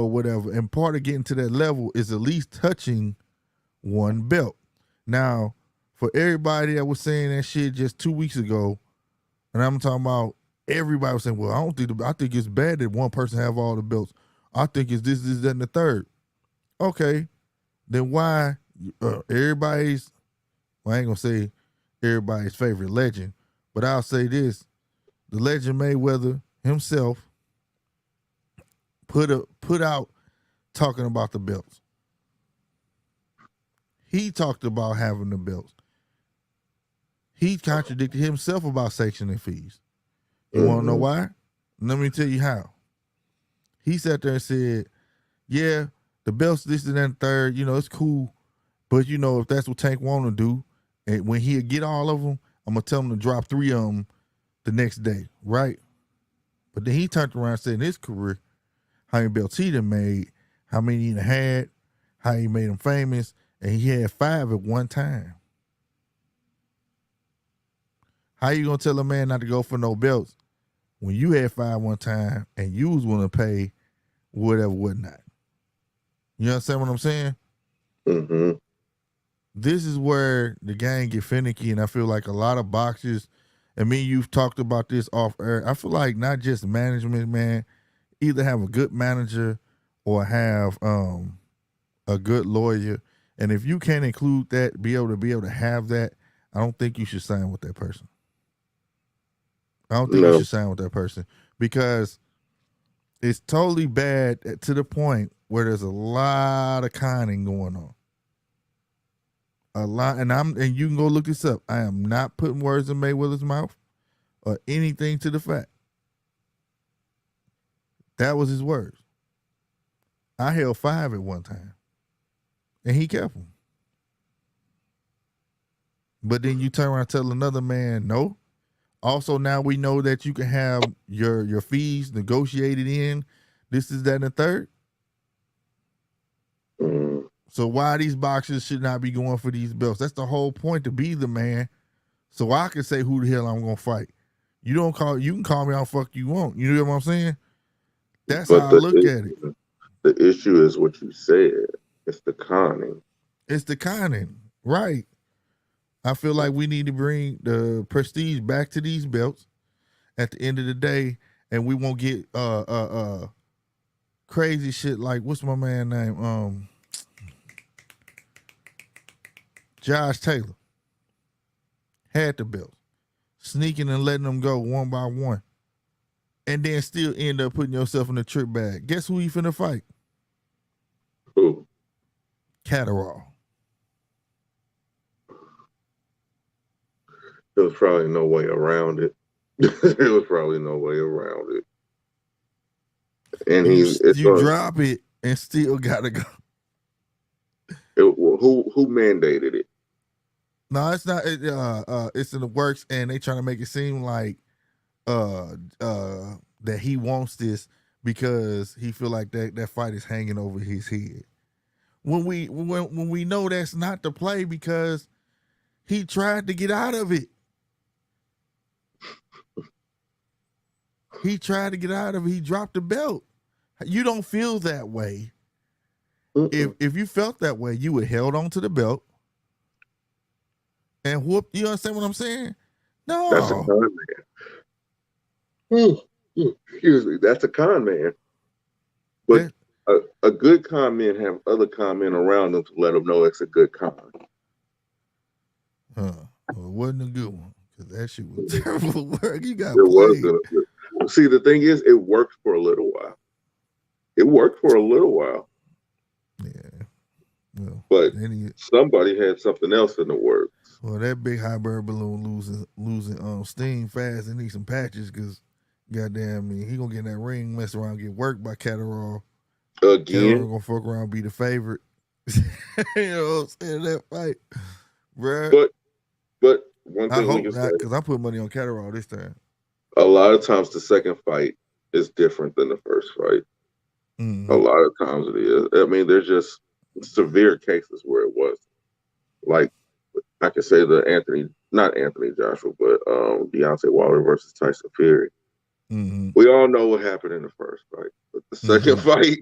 whatever. And part of getting to that level is at least touching one belt. Now, for everybody that was saying that shit just 2 weeks ago, and I'm talking about everybody was saying, well, I think it's bad that one person have all the belts. I think it's this, that, and the third. Okay, then why everybody's, I ain't gonna say everybody's favorite legend, but I'll say this: the legend Mayweather himself put out talking about the belts. He talked about having the belts. He contradicted himself about sanctioning fees. You want to know why? Let me tell you how. He sat there and said, yeah, the belts, this and that and third, it's cool. But, if that's what Tank want to do, and when he'll get all of them, I'm going to tell him to drop 3 of them the next day, right? But then he turned around and said in his career, how many belts he done made, how many he done had, how he made them famous, and he had 5 at one time. How you going to tell a man not to go for no belts when you had 5 one time and you was willing to pay whatever, whatnot? You understand what I'm saying? Mm-hmm. This is where the game get finicky, and I feel like a lot of boxers, and me and you've talked about this off air, I feel like not just management, man, either have a good manager or have a good lawyer. And if you can't include that, be able to have that, I don't think you should sign with that person. I don't think you should sign with that person because it's totally bad to the point where there's a lot of conning going on. A lot, and you can go look this up. I am not putting words in Mayweather's mouth or anything to the fact. That was his words. I held 5 at one time, and he kept them. But then you turn around and tell another man no. Also, now we know that you can have your fees negotiated in. This is that and the third. So why these boxers should not be going for these belts? That's the whole point, to be the man, so I can say who the hell I'm gonna fight. You can call me how the fuck you want. You know what I'm saying? That's how I look at it. The issue is what you said. It's the conning. It's the conning, right? I feel like we need to bring the prestige back to these belts at the end of the day, and we won't get crazy shit like, what's my man name? Josh Taylor had the belts, sneaking and letting them go one by one, and then still end up putting yourself in a trick bag. Guess who you finna fight? Who? Catterall. There was probably no way around it. There was probably no way around it. And you drop it and still gotta go. Who mandated it? No, it's not. It's in the works, and they trying to make it seem like that he wants this because he feel like that fight is hanging over his head. When we know that's not the play, because he tried to get out of it. He tried to get out of it. He dropped the belt. You don't feel that way. If you felt that way, you would have held on to the belt and whoop. You understand what I'm saying? No. That's a con man. Excuse me. That's a con man. But a good con man have other con men around them to let them know it's a good con. Well, it wasn't a good one, because that shit was terrible work. You got played. See, the thing is, it worked for a little while. Yeah. Well, but somebody had something else in the works. Well, that big hot air balloon losing steam fast and need some patches, because goddamn me, he gonna get in that ring, mess around, get worked by Catterall. Again. Catterall gonna fuck around, be the favorite. You know what I'm saying? That fight, bruh. But one thing I hope not, because I put money on Catterall this time. a lot of times the second fight is different than the first fight. Mm-hmm. A lot of times it is. I mean, there's just severe cases where it was. Like, I could say not Anthony Joshua, but Deontay Wilder versus Tyson Fury. Mm-hmm. We all know what happened in the first fight. But the second fight,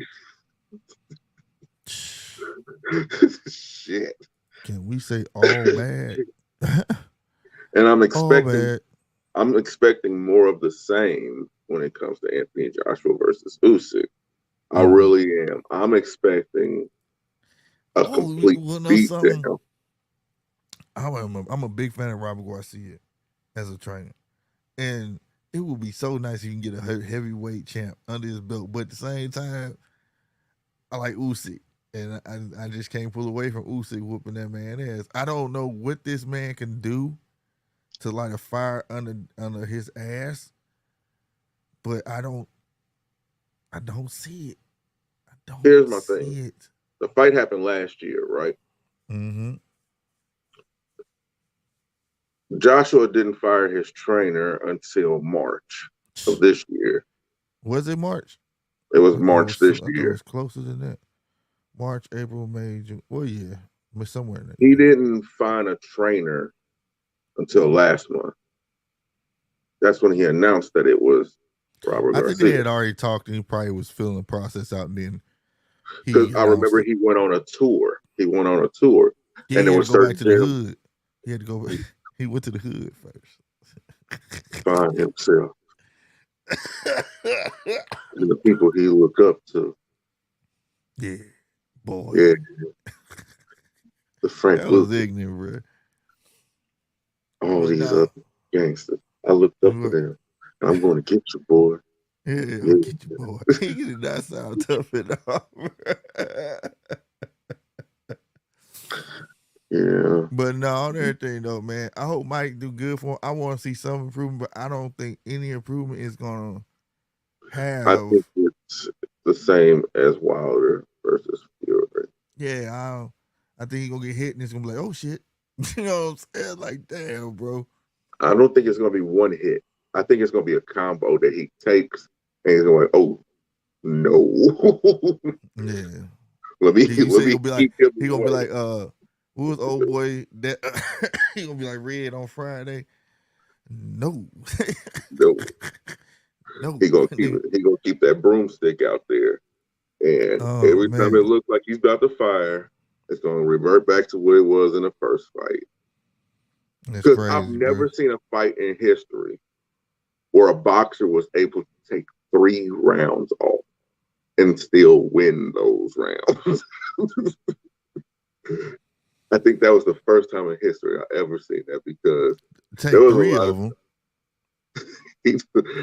shit. Can we say all bad? And I'm All expecting more of the same when it comes to Anthony Joshua versus Usyk. I really am. I'm expecting a complete beatdown. I'm a big fan of Robert Garcia as a trainer, and it would be so nice if you can get a heavyweight champ under his belt. But at the same time, I like Usyk, and I just can't pull away from Usyk whooping that man ass. I don't know what this man can do to light a fire under his ass, but I don't see it. Here's my thing. The fight happened last year, right? Mm-hmm. Joshua didn't fire his trainer until March of this year. Was it March? It was March this year. It was closer than that. March, April, May, June. Well, yeah, somewhere in there. He didn't find a trainer until last month. That's when he announced that it was Robert Garcia. I think they had already talked, and he probably was filling the process out, and then because I remember he went on a tour. Yeah, and he it was go back to the hood. He had to go. He went to the hood first. Find himself and the people he looked up to. Yeah, boy. Yeah, the Frank that was ignorant, bro. All these other gangsters. I looked up to them. I'm going to get you, boy. Yeah, I'll get you, boy. He did not sound tough at all. Yeah. But no, on everything though, man. I hope Mike do good for him. I want to see some improvement, but I don't think any improvement is gonna have. I think it's the same as Wilder versus Fury. Yeah, I think he's gonna get hit and it's gonna be like, oh shit. You know what I'm saying? Like, damn, bro. I don't think it's gonna be one hit. I think it's gonna be a combo that he takes and he's going, oh no. Yeah. Let me he gonna be like, who was old boy that he gonna be like Red on Friday? No. No. He gonna keep that broomstick out there. And every time it looks like he's about to fire, it's gonna revert back to what it was in the first fight. Because I've never seen a fight in history where a boxer was able to take 3 rounds off and still win those rounds. I think that was the first time in history I ever seen that because there was 3 of them.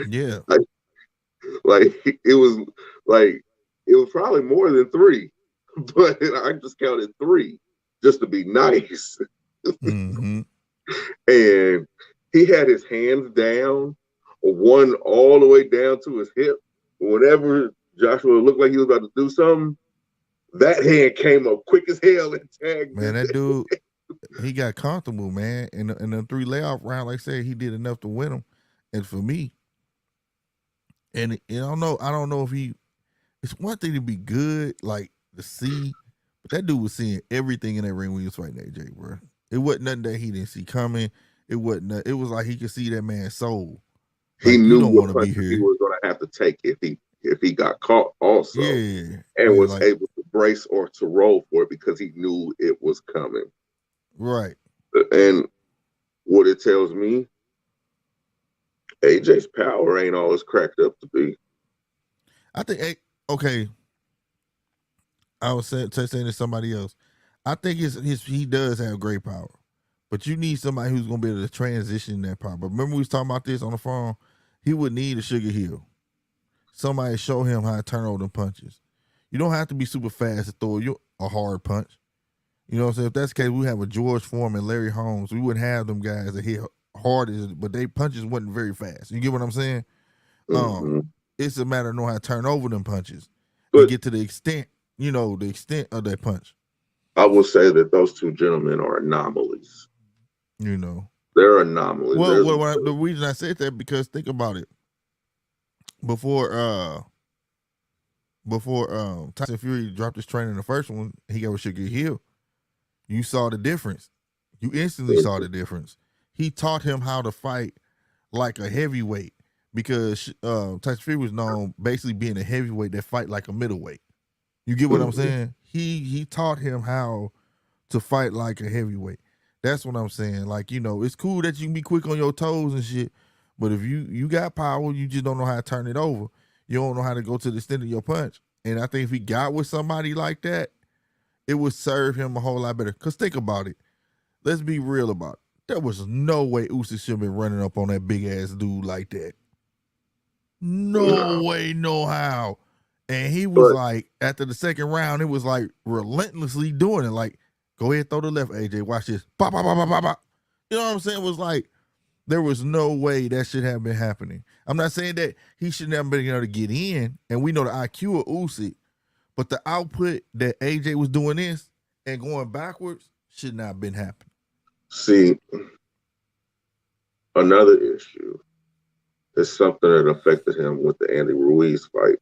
Yeah, it was probably more than 3, but I just counted 3 just to be nice. Mm-hmm. And he had his hands down, one all the way down to his hip. Whenever Joshua looked like he was about to do something, that hand came up quick as hell and tagged. Man, that dude, he got comfortable, man. And the 3 layoff round, like I said, he did enough to win him. And for me, and I don't know if it's one thing to be good, like to see, but that dude was seeing everything in that ring when he was fighting AJ, bro. It wasn't nothing that he didn't see coming. It wasn't. It was like he could see that man's soul. Like, he knew what punch he was going to have to take if he got caught also. Yeah. And was able to brace or to roll for it because he knew it was coming. Right. And what it tells me, AJ's power ain't all it's cracked up to be. I think, okay, I was saying to somebody else, I think he does have great power, but you need somebody who's going to be able to transition that power. But remember we was talking about this on the phone? He would need a Sugar Hill. Somebody show him how to turn over them punches. You don't have to be super fast to throw you a hard punch. You know what I'm saying? If that's the case, we have a George Foreman, Larry Holmes. We wouldn't have them guys that hit hard, but they punches wasn't very fast. You get what I'm saying? Mm-hmm. It's a matter of knowing how to turn over them punches and get to the extent of that punch. I will say that those 2 gentlemen are anomalies. You know. They're anomalies. Well, the reason I said that because think about it. Before Tyson Fury dropped his train in the first one, he got Sugar Hill. You saw the difference. You instantly saw the difference. He taught him how to fight like a heavyweight because Tyson Fury was known basically being a heavyweight that fight like a middleweight. You get what I'm saying? He taught him how to fight like a heavyweight. That's what I'm saying. Like, it's cool that you can be quick on your toes and shit, but if you got power, you just don't know how to turn it over. You don't know how to go to the extent of your punch. And I think if he got with somebody like that, it would serve him a whole lot better. Because think about it. Let's be real about it. There was no way Usyk should have been running up on that big-ass dude like that. No way, no how. And he was like, after the second round, it was like relentlessly doing it. Like, go ahead, throw the left, AJ. Watch this. Pop, pop, pop, pop, pop, pop. You know what I'm saying? It was like, there was no way that should have been happening. I'm not saying that he should never been able to get in, and we know the IQ of Usyk, but the output that AJ was doing this and going backwards should not have been happening. See, another issue is something that affected him with the Andy Ruiz fight.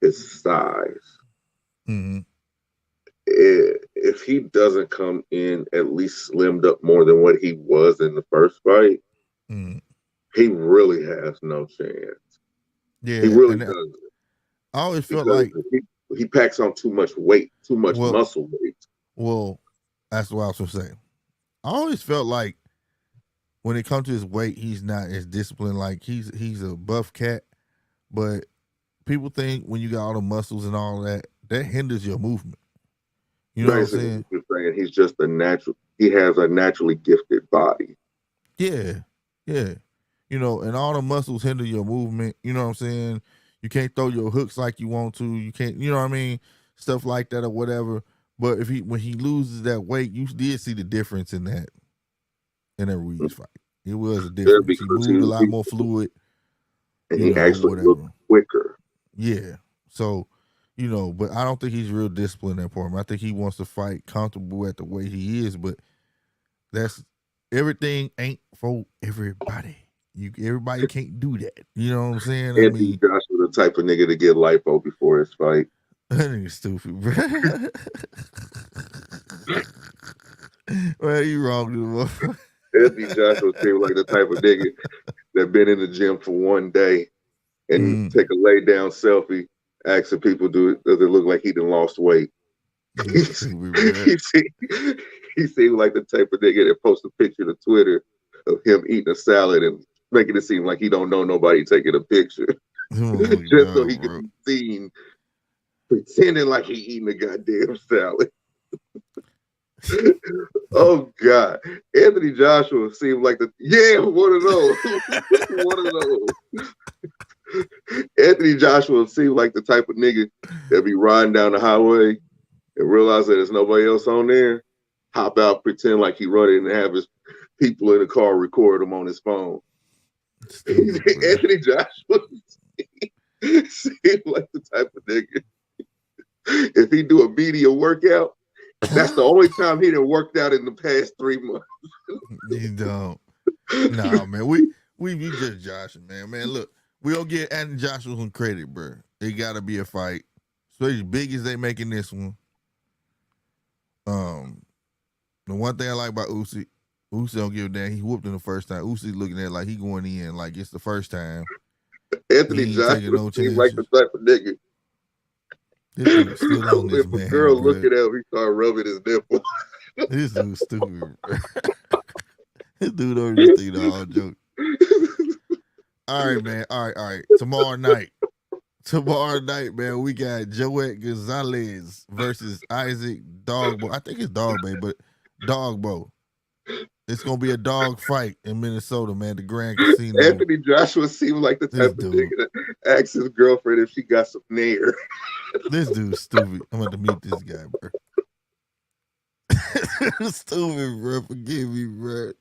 His size. Mm-hmm. If he doesn't come in at least slimmed up more than what he was in the first fight, he really has no chance. Yeah, he really doesn't. I always felt like he packs on too much weight, too much muscle weight. Well, that's what I was going to say. I always felt like when it comes to his weight, he's not as disciplined. Like he's a buff cat, but people think when you got all the muscles and all that hinders your movement. You know what I'm saying? You're saying he's just he has a naturally gifted body. Yeah. Yeah. And all the muscles hinder your movement. You know what I'm saying? You can't throw your hooks like you want to. You can't, you know what I mean? Stuff like that or whatever. But when he loses that weight, you did see the difference in that Ruiz fight. It was a difference. He moved a lot more fluid. And he actually looked quicker. Yeah. So, but I don't think he's real disciplined at point. I think he wants to fight comfortable at the way he is, but everything ain't for everybody. Everybody can't do that. You know what I'm saying? Anthony Joshua the type of nigga to get lipo before his fight. That nigga stupid, bro. Well, you wrong, dude. Anthony Joshua seemed like the type of nigga that been in the gym for one day and take a lay down selfie, asking people, does it look like he done lost weight? He seemed like the type of nigga that posts a picture to Twitter of him eating a salad and making it seem like he don't know nobody taking a picture. Just so he can be seen pretending like he eating a goddamn salad. Oh God, Anthony Joshua seemed like one of those. One of those. Anthony Joshua seemed like the type of nigga that be riding down the highway and realize that there's nobody else on there, hop out, pretend like he running and have his people in the car record him on his phone. Anthony Joshua seemed like the type of nigga. If he do a media workout, that's the only time he done worked out in the past 3 months. You don't. Nah, man. We just joshing, man. Man, look, we don't get Anthony Joshua some credit, bro. It gotta be a fight. Especially as big as they making this one. The one thing I like about Usyk don't give a damn. He whooped him the first time. Usyk looking at it like he going in like it's the first time. Anthony Joshua seems like the type of nigga. This dude still on this, if man. A girl look at him, he start rubbing his nipple. This dude's stupid. This dude don't understand the whole joke. All right, man. All right. Tomorrow night, man, we got Joet Gonzalez versus Isaac Dogbo. I think it's Dogbo, but Dogbo. It's gonna be a dog fight in Minnesota, man. The Grand Casino. Anthony Joshua seems like the type of nigga that asks his girlfriend if she got some nair. This dude's stupid. I'm about to meet this guy, bro. Stupid, bro. Forgive me, bro.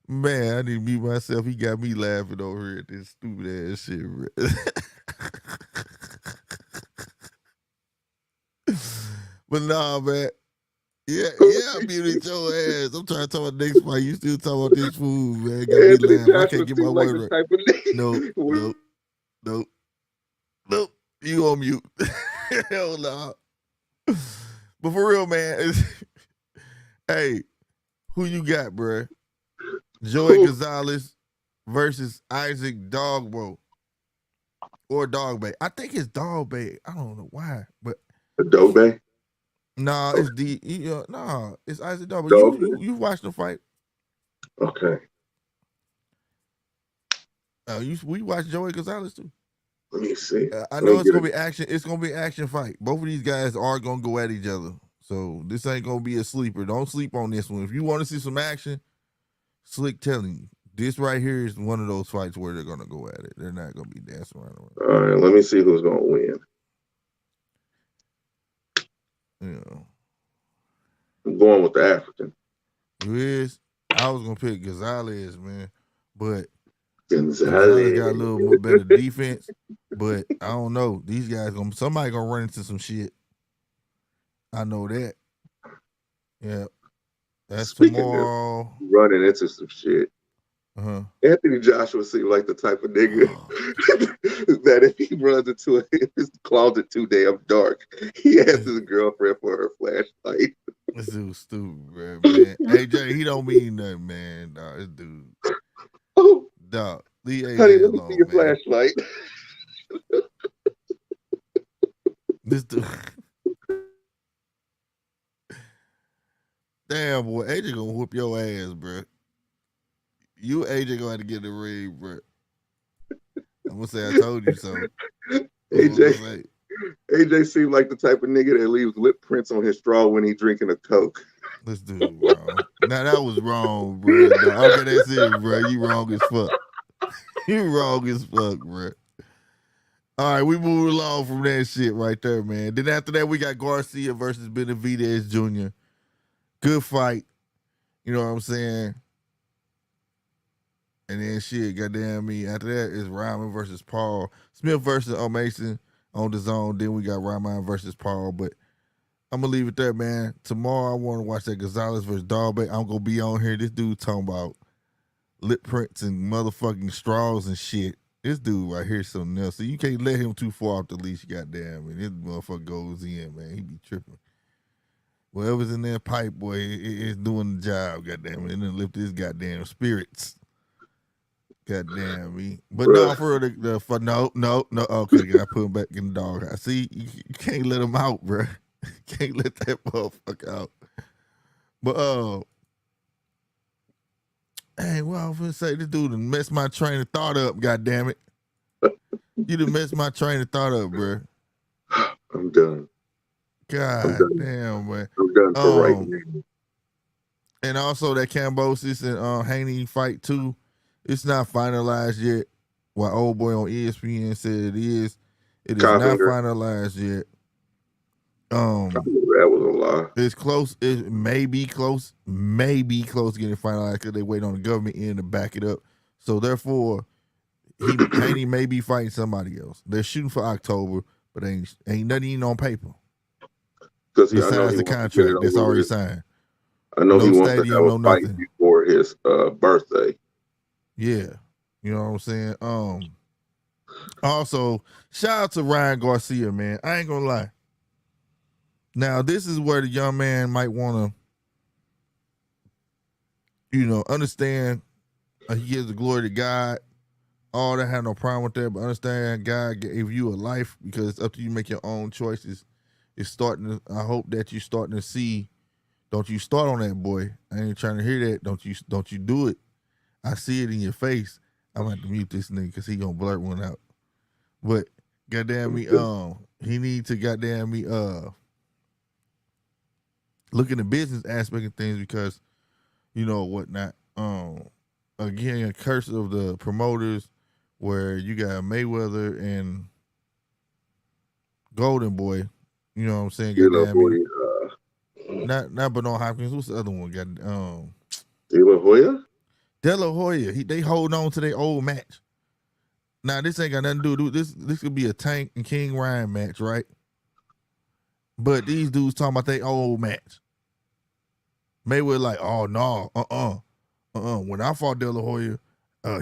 Man, I need to mute myself. He got me laughing over here at this stupid ass shit, bro. But nah, man. Yeah, I muted your ass. I'm trying to talk about the next fight. You still talking about this food, man. Got me Anthony laughing. I Joshua can't get my seemed like word the right. type of Nope, nigga. nope. You on mute. Hell no. But for real, man, hey, who you got, bruh? Joey Gonzalez versus Isaac Dogbo or Dogbay. I think it's Dogbay. I don't know why, but Adobe? nah, it's it's Isaac Dogbo. Dobe? You watched the fight? Okay. We watched Joey Gonzalez too. Let me see. I know it's gonna be action. It's gonna be an action fight. Both of these guys are gonna go at each other. So this ain't gonna be a sleeper. Don't sleep on this one. If you want to see some action, Slick telling you, this right here is one of those fights where they're gonna go at it. They're not gonna be dancing around. All right, let me see who's gonna win. Yeah. I'm going with the African. Who is? I was gonna pick Gonzalez, man, but Gonzalez got a little more better defense. But I don't know. These guys somebody gonna run into some shit. I know that. Yeah. That's Speaking tomorrow. Running into some shit. Uh-huh. Anthony Joshua seemed like the type of nigga that if he runs into his closet too damn dark, he asks his girlfriend for her flashlight. This dude's stupid, bro, man. AJ, he don't mean nothing, man. Dog, this dude. Oh, dog, leave AJ honey, let me alone, see your man. flashlight. This dude. Damn, boy, AJ gonna whoop your ass, bro. You AJ gonna have to get in the ring, bro. I'm gonna say I told you so. AJ seemed like the type of nigga that leaves lip prints on his straw when he drinking a Coke. This dude wrong. Now that was wrong, bro. No, okay, that's it, bro. You wrong as fuck. You wrong as fuck, bro. All right, we move along from that shit right there, man. Then after that, we got Garcia versus Benavidez Jr. Good fight. You know what I'm saying? And then shit, goddamn me. After that is Ryman versus Paul. Smith versus Mason on the zone. Then we got Ryman versus Paul. But I'm gonna leave it there, man. Tomorrow I want to watch that Gonzalez versus Dalbe. I'm gonna be on here. This dude talking about lip prints and motherfucking straws and shit. This dude right here is something else. So you can't let him too far off the leash, goddamn. And this motherfucker goes in, man. He be tripping. Whatever's in that pipe, boy, it's doing the job, goddamn it. And then lift his goddamn spirits. Goddamn me. But no, for no. Okay, I put him back in the dog. I see you can't let him out, bro. Can't let that motherfucker out. But hey, well, I was gonna say this dude done messed my train of thought up, goddamn it. You done messed my train of thought up, bro. I'm done. God damn, man. I'm done for right now. And also that Cambosis and Haney fight too. It's not finalized yet. While old boy on ESPN said it is. It is not finalized yet. That was a lie. It's close. It may be close. May be close to getting finalized because they wait on the government end to back it up. So therefore, Haney may be fighting somebody else. They're shooting for October, but ain't nothing even on paper. Besides the contract that's already signed. I know he wants to have a fight before his birthday. Yeah. You know what I'm saying? Also, shout out to Ryan Garcia, man. I ain't gonna lie. Now, this is where the young man might want to, understand he gives the glory to God. All that, had no problem with that, but understand God gave you a life because it's up to you to make your own choices. I hope that you're starting to see, don't you start on that, boy. I ain't trying to hear that. Don't you do it. I see it in your face. I'm going to have to mute this nigga because he going to blurt one out. But goddamn me, he need to goddamn me, look in the business aspect of things because, whatnot. Again, a curse of the promoters where you got Mayweather and Golden Boy. You know what I'm saying? Goddamn me. Not Bernard Hopkins. What's the other one? De La Hoya? De La Hoya. They hold on to their old match. Now this ain't got nothing to do. This could be a Tank and King Ryan match, right? But these dudes talking about their old match. Mayweather like, oh no, When I fought De La Hoya,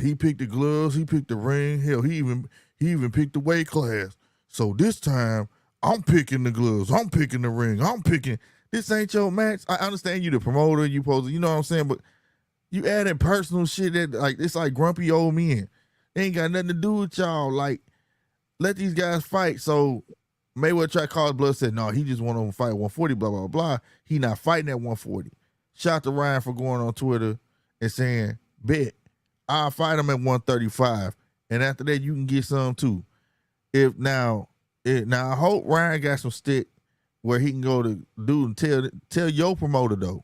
he picked the gloves, he picked the ring, hell, he even picked the weight class. So this time, I'm picking the gloves, I'm picking the ring, I'm picking. This ain't your match. I understand you the promoter, you supposed to, you know what I'm saying, but you adding personal shit that like it's like grumpy old men. They ain't got nothing to do with y'all. Like, let these guys fight. So Mayweather tried to call his blood, said, no, he just want to fight 140, blah, blah, blah. He not fighting at 140. Shout to Ryan for going on Twitter and saying, bet, I'll fight him at 135. And after that, you can get some too. Now I hope Ryan got some stick where he can go to do and tell your promoter though.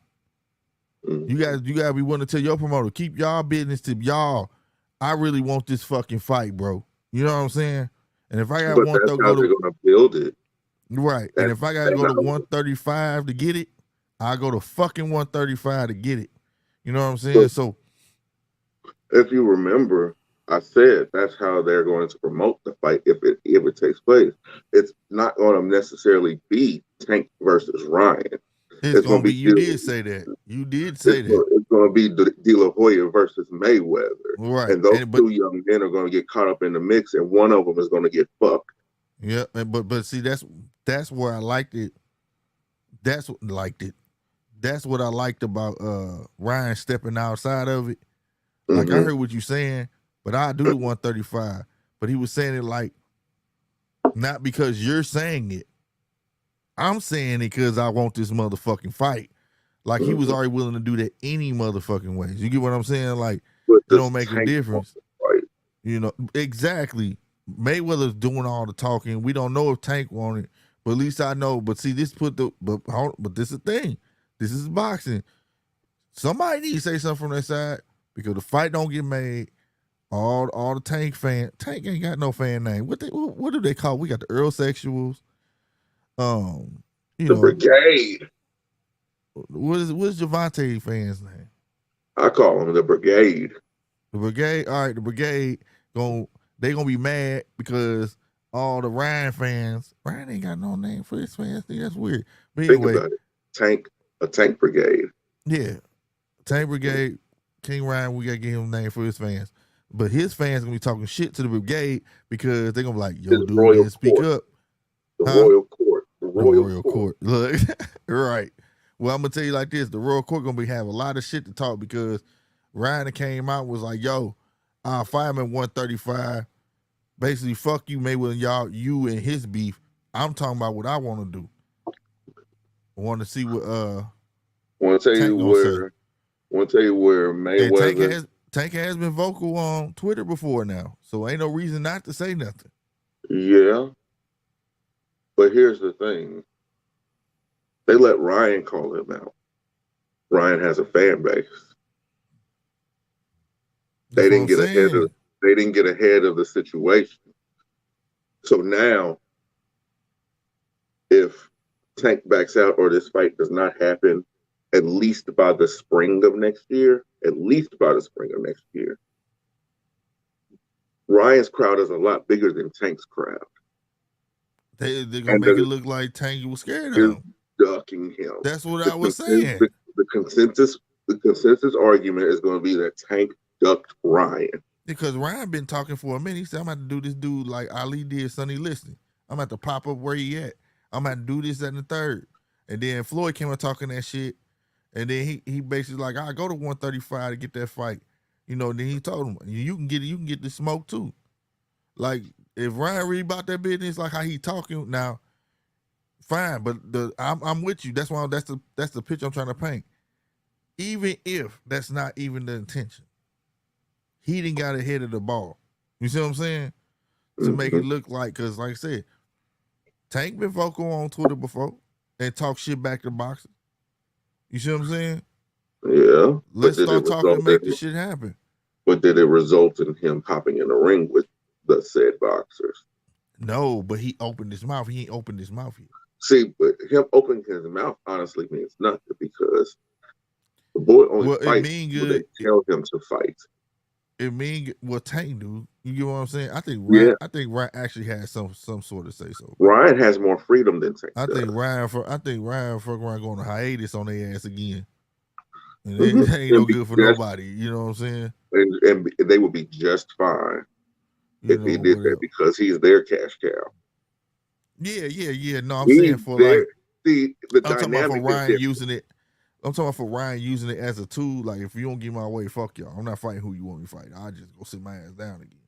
You gotta be willing to tell your promoter, keep y'all business to y'all. I really want this fucking fight, bro. You know what I'm saying? And if I got but that's how they're gonna build it, right? And if I gotta go to 135 to get it, I go to fucking 135 to get it. You know what I'm saying? So, if you remember, I said that's how they're going to promote the fight if it takes place. It's not going to necessarily be Tank versus Ryan. It's going to be. You did say that. You did say that. It's going to be De La Hoya versus Mayweather, right? And those two young men are going to get caught up in the mix, and one of them is going to get fucked. Yeah, but see, that's where I liked it. That's what I liked about Ryan stepping outside of it. Like I heard what you saying, but I do the 135. But he was saying it like not because you're saying it. I'm saying it because I want this motherfucking fight. Like he was already willing to do that any motherfucking ways. You get what I'm saying? Like it don't make a difference. Right. You know, exactly. Mayweather's doing all the talking. We don't know if Tank wanted, but at least I know. But see, this but this is the thing. This is boxing. Somebody needs to say something from their side because the fight don't get made. All the Tank ain't got no fan name. What do they call? We got the Earl Sexuals. The Brigade. What's Javante fans' name? I call them the Brigade. The Brigade. All right, the Brigade they gonna be mad because all the Ryan fans. Ryan ain't got no name for his fans. That's weird. But anyway, think about it. A Tank Brigade. Yeah, Tank Brigade. King Ryan. We gotta give him a name for his fans. But his fans gonna be talking shit to the Brigade because they're gonna be like, "Yo, dude, man, speak up." The Royal Court. The Royal Court. Look, right. Well, I'm gonna tell you like this: the Royal Court gonna have a lot of shit to talk because Ryan came out was like, "Yo, I'll fight him at 135. Basically, fuck you, Mayweather, you and his beef. I'm talking about what I want to do. I want to see what Want to tell you where Mayweather. Tank has been vocal on Twitter before now, so ain't no reason not to say nothing. Yeah, but here's the thing. They let Ryan call him out. Ryan has a fan base. They didn't get ahead of the situation. So now, if Tank backs out or this fight does not happen, at least by the spring of next year, Ryan's crowd is a lot bigger than Tank's crowd. They're gonna make it look like Tank was scared of him. Ducking him. That's what I was saying. The consensus argument is going to be that Tank ducked Ryan. Because Ryan been talking for a minute. He said, I'm about to do this dude like Ali did Sonny Liston. I'm about to pop up where he at. I'm about to do this at the third. And then Floyd came up talking that shit. And then he basically like, I go to 135 to get that fight. You know, then he told him, you can get the smoke too. Like, if Ryan really about that business, like how he talking now, fine. But I'm with you. That's why that's the picture I'm trying to paint. Even if that's not even the intention, he didn't got ahead of the ball. You see what I'm saying? To make it look like, because like I said, Tank been vocal on Twitter before and talk shit back to boxing. You see what I'm saying? Yeah. Let's start talking and make this shit happen. But did it result in him popping in the ring with the said boxers? No, but he opened his mouth. He ain't opened his mouth yet. See, but him opening his mouth honestly means nothing because the boy only fights when they tell him to fight. It mean what Tank do. You get what I'm saying? I think Ryan actually has some sort of say so. Ryan has more freedom than Tank. I think Ryan fuck around going to hiatus on their ass again. And it ain't no good for nobody. You know what I'm saying? And they would be just fine You if know, he did that because he's their cash cow. Yeah. No, I'm He's saying for there. like, See, the I'm talking about for dynamic is Ryan different. using it. I'm talking about for Ryan using it as a tool. Like, if you don't get my way, fuck y'all. I'm not fighting who you want me to fight. I just go sit my ass down again.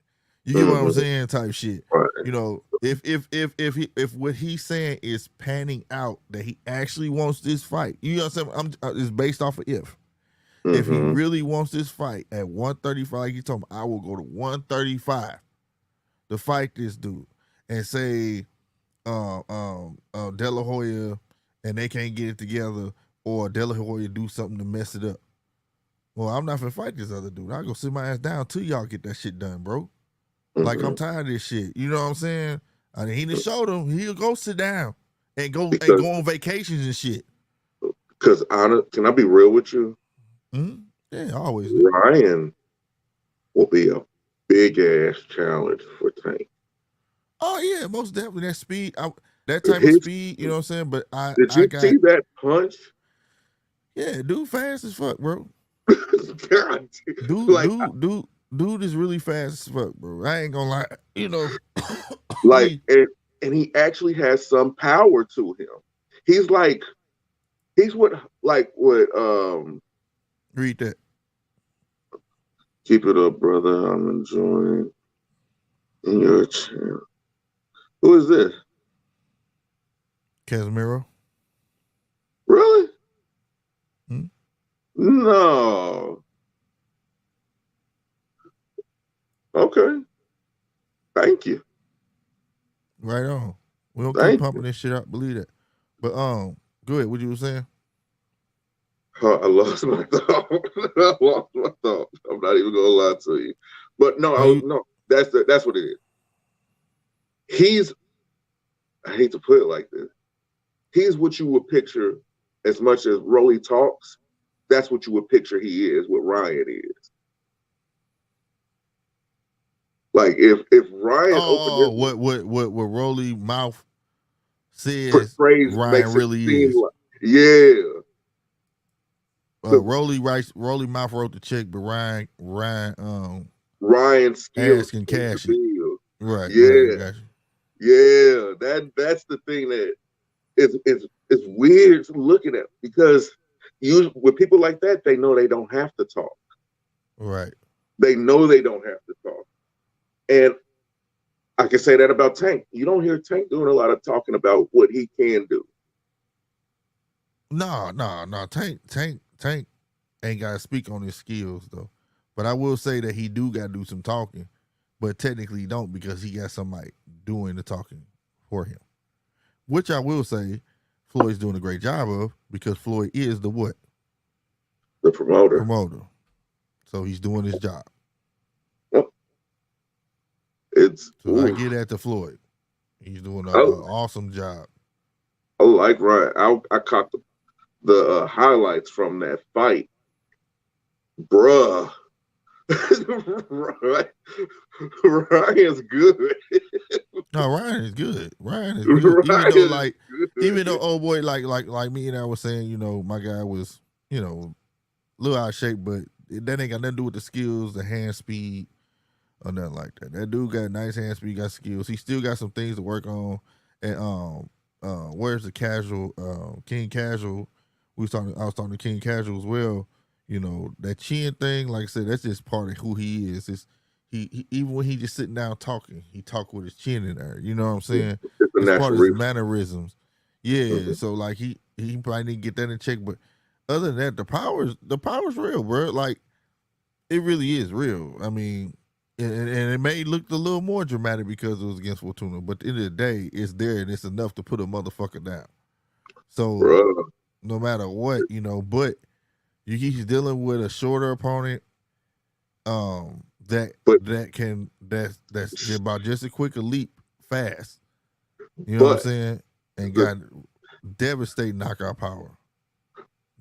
You get what I'm saying? Type shit. Right. You know, if what he's saying is panning out that he actually wants this fight, you know what I'm saying? It's based off of if. If he really wants this fight at 135, like you told me, I will go to 135 to fight this dude and say De La Hoya and they can't get it together, or De La Hoya do something to mess it up. Well, I'm not gonna fight this other dude. I go sit my ass down till y'all get that shit done, bro. Like, I'm tired of this shit. You know what I'm saying? I mean, he done showed him he'll go sit down and go on vacations and shit. Because can I be real with you? Mm-hmm. Yeah, always. Ryan will be a big ass challenge for Tank. Oh yeah, most definitely. That speed, that type of speed. You know what I'm saying? But did you see that punch? Yeah, dude, fast as fuck, bro. God, dude is really fast as fuck, bro. I ain't gonna lie. You know, like, and he actually has some power to him. He's what read that. Keep it up, brother. I'm enjoying in your channel. Who is this? Casemiro. Really? No. Okay. Thank you. Right on. We don't keep pumping this shit out. Believe that. But go ahead. What you were saying? I lost my thought. I'm not even gonna lie to you. But no, that's what it is. I hate to put it like this. He's what you would picture, as much as Rolly talks, that's what you would picture he is, what Ryan is. Like if Ryan opened what Rolly mouth says Ryan really is. Rolly mouth wrote the check, but Ryan's skill ass can cash it. Right. Yeah. Yeah. That's the thing that it's weird looking at, because with people like that, they know they don't have to talk. Right. They know they don't have to talk. And I can say that about Tank. You don't hear Tank doing a lot of talking about what he can do. No. Tank ain't got to speak on his skills, though. But I will say that he do got to do some talking. But technically he don't, because he got somebody doing the talking for him. Which I will say Floyd's doing a great job of, because Floyd is the what? The promoter. So he's doing his job. I get that to Floyd. He's doing an awesome job. I like Ryan. I caught the highlights from that fight. Bruh. Ryan's good. No, Ryan is good. Even though old boy like me and I was saying, you know, my guy was, you know, a little out of shape, but that ain't got nothing to do with the skills, the hand speed, or nothing like that. That dude got nice hand speed, got skills. He still got some things to work on. And where's the casual King Casual? I was talking to King Casual as well. You know, that chin thing, like I said, that's just part of who he is. He even when he just sitting down talking, he talk with his chin in there. You know what I'm saying? It's part of his mannerisms. Yeah. So like he probably didn't get that in check. But other than that, the power's real, bro. Like, it really is real. I mean, and it may look a little more dramatic because it was against Fortuna, but at the end of the day, it's there and it's enough to put a motherfucker down. So no matter what, you know, but he's dealing with a shorter opponent, that's about just a quick leap fast. You know what I'm saying? And got devastating knockout power.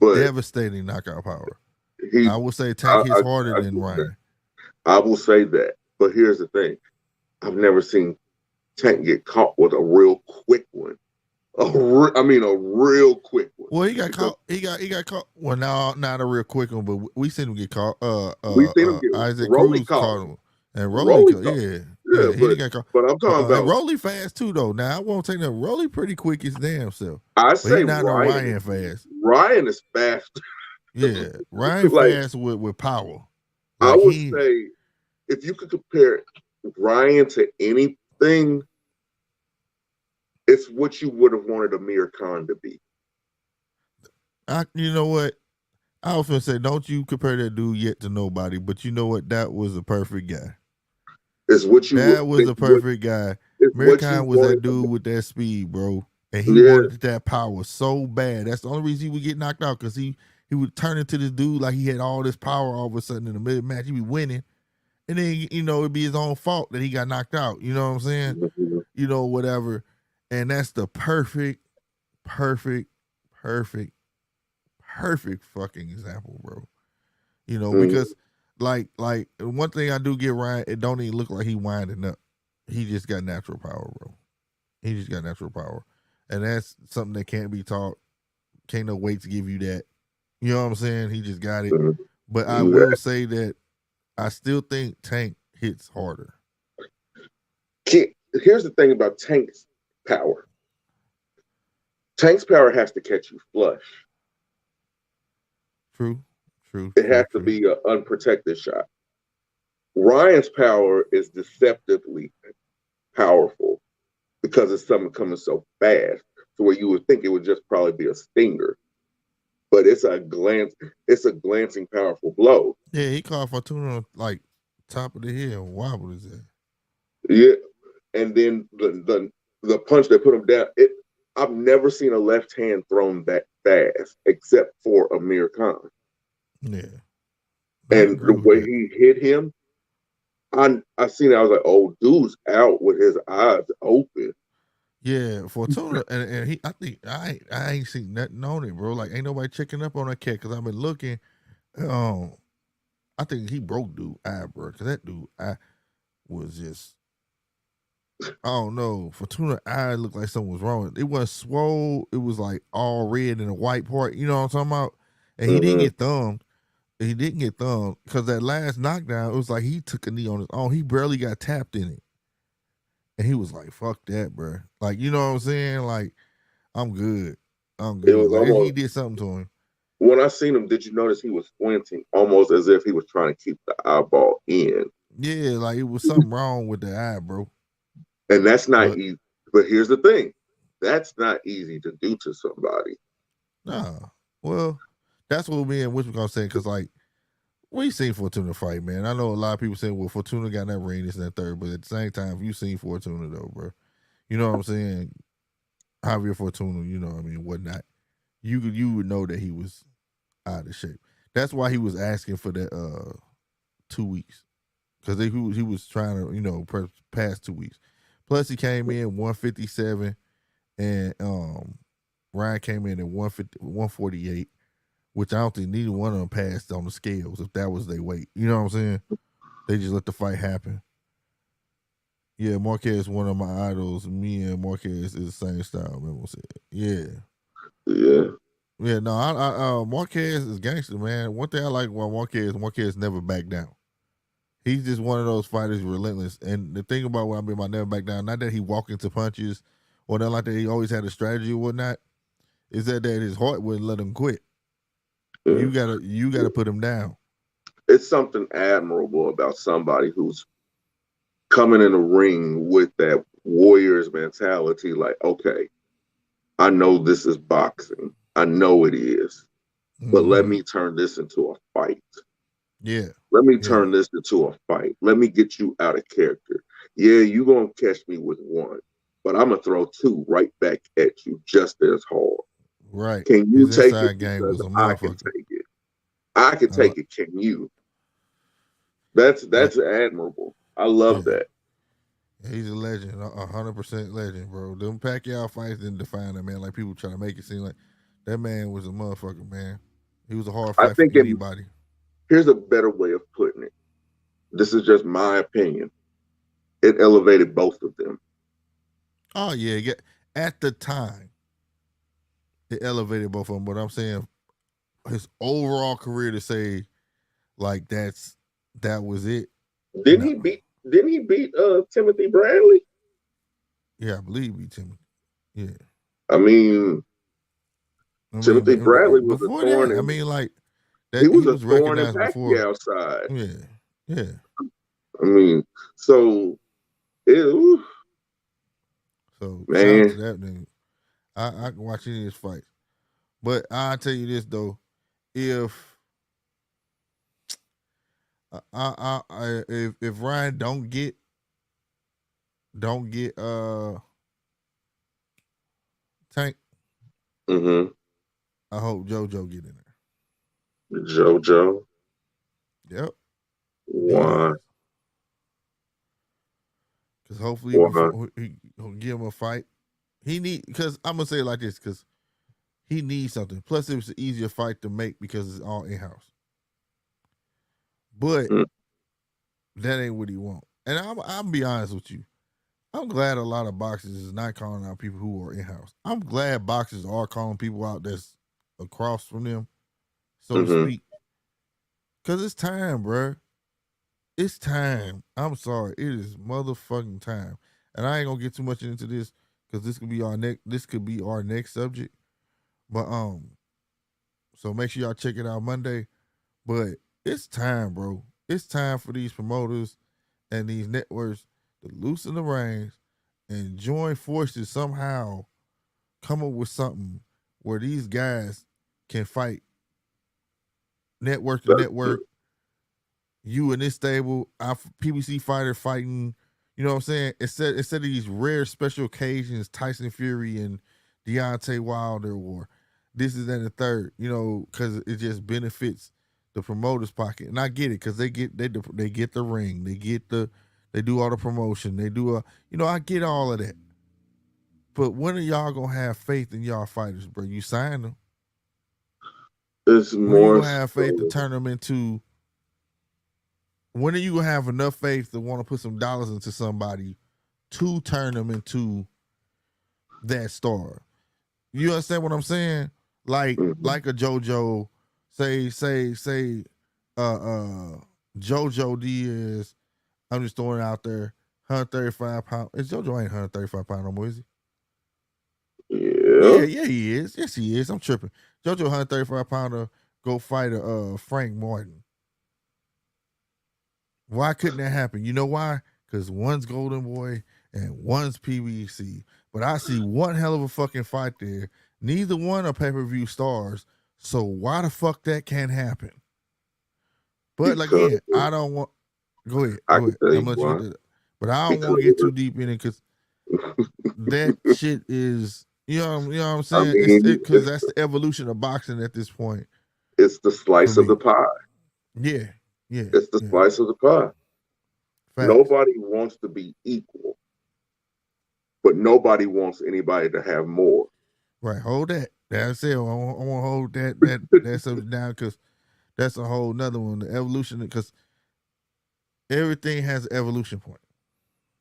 Devastating knockout power. I would say Tank hits harder than Ryan. I will say that. But here's the thing. I've never seen Tank get caught with a real quick one. A real quick one. Well, he got caught. He got caught. Well, no, not a real quick one, but we seen him get caught. We seen him get Isaac Rolly Cruz caught caught him. him, and Rolly Rolly, caught yeah, Yeah, he didn't get caught. but I'm talking And about. Rolly fast too, though. Now I won't take that. Rolly pretty quick his damn self. I But say he's not no Ryan Ryan fast. Ryan is fast. Yeah, Ryan Like, fast with power. I Like would say, if you could compare Ryan to anything, it's what you would have wanted Amir Khan to be. You know what? I was gonna say, don't you compare that dude yet to nobody, but you know what? That was a perfect guy. It's what you. That was a perfect guy. Amir Khan was that dude with that speed, bro, and he wanted that power so bad. That's the only reason he would get knocked out, because he would turn into this dude like he had all this power. All of a sudden, in the mid match, he'd be winning, and then it'd be his own fault that he got knocked out. You know what I'm saying? Mm-hmm. Whatever. And that's the perfect fucking example, bro. Because like one thing I do get Ryan, it don't even look like he winding up. He just got natural power, bro. He just got natural power. And that's something that can't be taught. Can't no wait to give you that. You know what I'm saying? He just got it. But I will say that I still think Tank hits harder. Here's the thing about Tank's power. Tank's power has to catch you flush. True. It has to be an unprotected shot. Ryan's power is deceptively powerful because it's something coming so fast, to where you would think it would just probably be a stinger, but it's a glancing powerful blow. Yeah, he caught Fortuna like top of the hill. Wobble is that? Yeah, and then the punch that put him down. I've never seen a left hand thrown that fast, except for Amir Khan. Yeah, and the way he hit him, I seen it. I was like, "Oh, dude's out with his eyes open." Yeah, Fortuna, and he. I think I ain't seen nothing on it, bro. Like, ain't nobody checking up on that cat, because I've been looking. I think he broke dude eye, bro, because that dude eye was just. I don't know. Fortuna eye looked like something was wrong. It wasn't swole. It was like all red in the white part. You know what I'm talking about? And he didn't get thumbed. He didn't get thumbed because that last knockdown, it was like he took a knee on his own. He barely got tapped in it. And he was like, fuck that, bro. Like, you know what I'm saying? Like, I'm good. Like, he did something to him. When I seen him, did you notice he was squinting, almost as if he was trying to keep the eyeball in? Yeah, like it was something wrong with the eye, bro. And that's not easy. But here's the thing. That's not easy to do to somebody. Nah. Well, that's what me and Witch were going to say, because, like, we seen Fortuna fight, man. I know a lot of people say, well, Fortuna got that ring, this and that third, but at the same time, you seen Fortuna, though, bro. You know what I'm saying? Javier Fortuna, you know what I mean, whatnot. You would know that he was out of shape. That's why he was asking for that 2 weeks, because he was trying to, past 2 weeks. Plus, he came in 157, and Ryan came in at 148, which I don't think neither one of them passed on the scales if that was their weight. You know what I'm saying? They just let the fight happen. Yeah, Marquez is one of my idols. Me and Marquez is the same style, Memo said. Yeah. Yeah, no, Marquez is gangster, man. One thing I like about Marquez never back down. He's just one of those fighters, relentless. And the thing about what I mean by never back down, not that he walk into punches or nothing like that, he always had a strategy or whatnot, is that his heart wouldn't let him quit. You gotta put him down. It's something admirable about somebody who's coming in the ring with that warrior's mentality. Like, okay, I know this is boxing. I know it is, but let me turn this into a fight. Yeah. Let me turn this into a fight. Let me get you out of character. Yeah, you're going to catch me with one, but I'm going to throw two right back at you just as hard. Right. Can you His take inside it? game was a I can take it. I can take it. Can you? That's admirable. I love that. He's a legend, 100% legend, bro. Them Pacquiao fights didn't define that man. Like people try to make it seem like that man was a motherfucker, man. He was a hard fight for anybody. Here's a better way of putting it. This is just my opinion. It elevated both of them. Oh yeah, at the time. it elevated both of them. But I'm saying his overall career to say like that was it. Didn't he beat Timothy Bradley? Yeah, I believe he Timothy. Yeah. I mean, Timothy Bradley was a before thorn. That, I mean, like that he was a thorn in recognized before. Pacquiao's side. Yeah. I mean, so shout out to that dude. I can watch any of his fights. But I'll tell you this though, if if Ryan don't get Tank, I hope JoJo get in there. JoJo. Yep. Why? Because hopefully before he'll give him a fight. Because I'm gonna say it like this, because he needs something. Plus, it was an easier fight to make because it's all in house. But that ain't what he want. And I'll be honest with you. I'm glad a lot of boxers is not calling out people who are in house. I'm glad boxers are calling people out that's across from them, so to speak. Because it's time, bro. It's time. I'm sorry. It is motherfucking time. And I ain't gonna get too much into this because this could be our next subject. But so make sure y'all check it out Monday. But it's time, bro. It's time for these promoters and these networks to loosen the reins and join forces somehow, come up with something where these guys can fight network to network. You in this stable, PBC fighter fighting, you know what I'm saying? Instead of these rare special occasions, Tyson Fury and Deontay Wilder, or this is and the third, you know, because it just benefits the promoter's pocket. And I get it, because they get the ring, they do all the promotion, I get all of that. But when are y'all gonna have faith in y'all fighters, bro? You sign them. It's when more. Are you gonna have faith to turn them into? When are you gonna have enough faith to want to put some dollars into somebody to turn them into that star? You understand what I'm saying? Like a JoJo, say JoJo Diaz. I'm just throwing it out there. 135 pounds. JoJo ain't 135 pounds no more, is he? Yeah, he is. Yes, he is. I'm tripping. JoJo 135 pounder go fight Frank Martin. Why couldn't that happen? You know why? Because one's Golden Boy and one's PBC. But I see one hell of a fucking fight there. Neither one are pay-per-view stars. So why the fuck that can't happen? But again, I don't want. Go ahead. I'm gonna let you do that. But I don't want to get too deep in it because that shit is. You know what I'm saying? Because that's the evolution of boxing at this point. It's the slice of the pie. Yeah. It's the slice of the pie. Facts. Nobody wants to be equal, but nobody wants anybody to have more. Right. Hold that. That's it. I want to hold that subject down because that's a whole nother one. The evolution, because everything has an evolution point.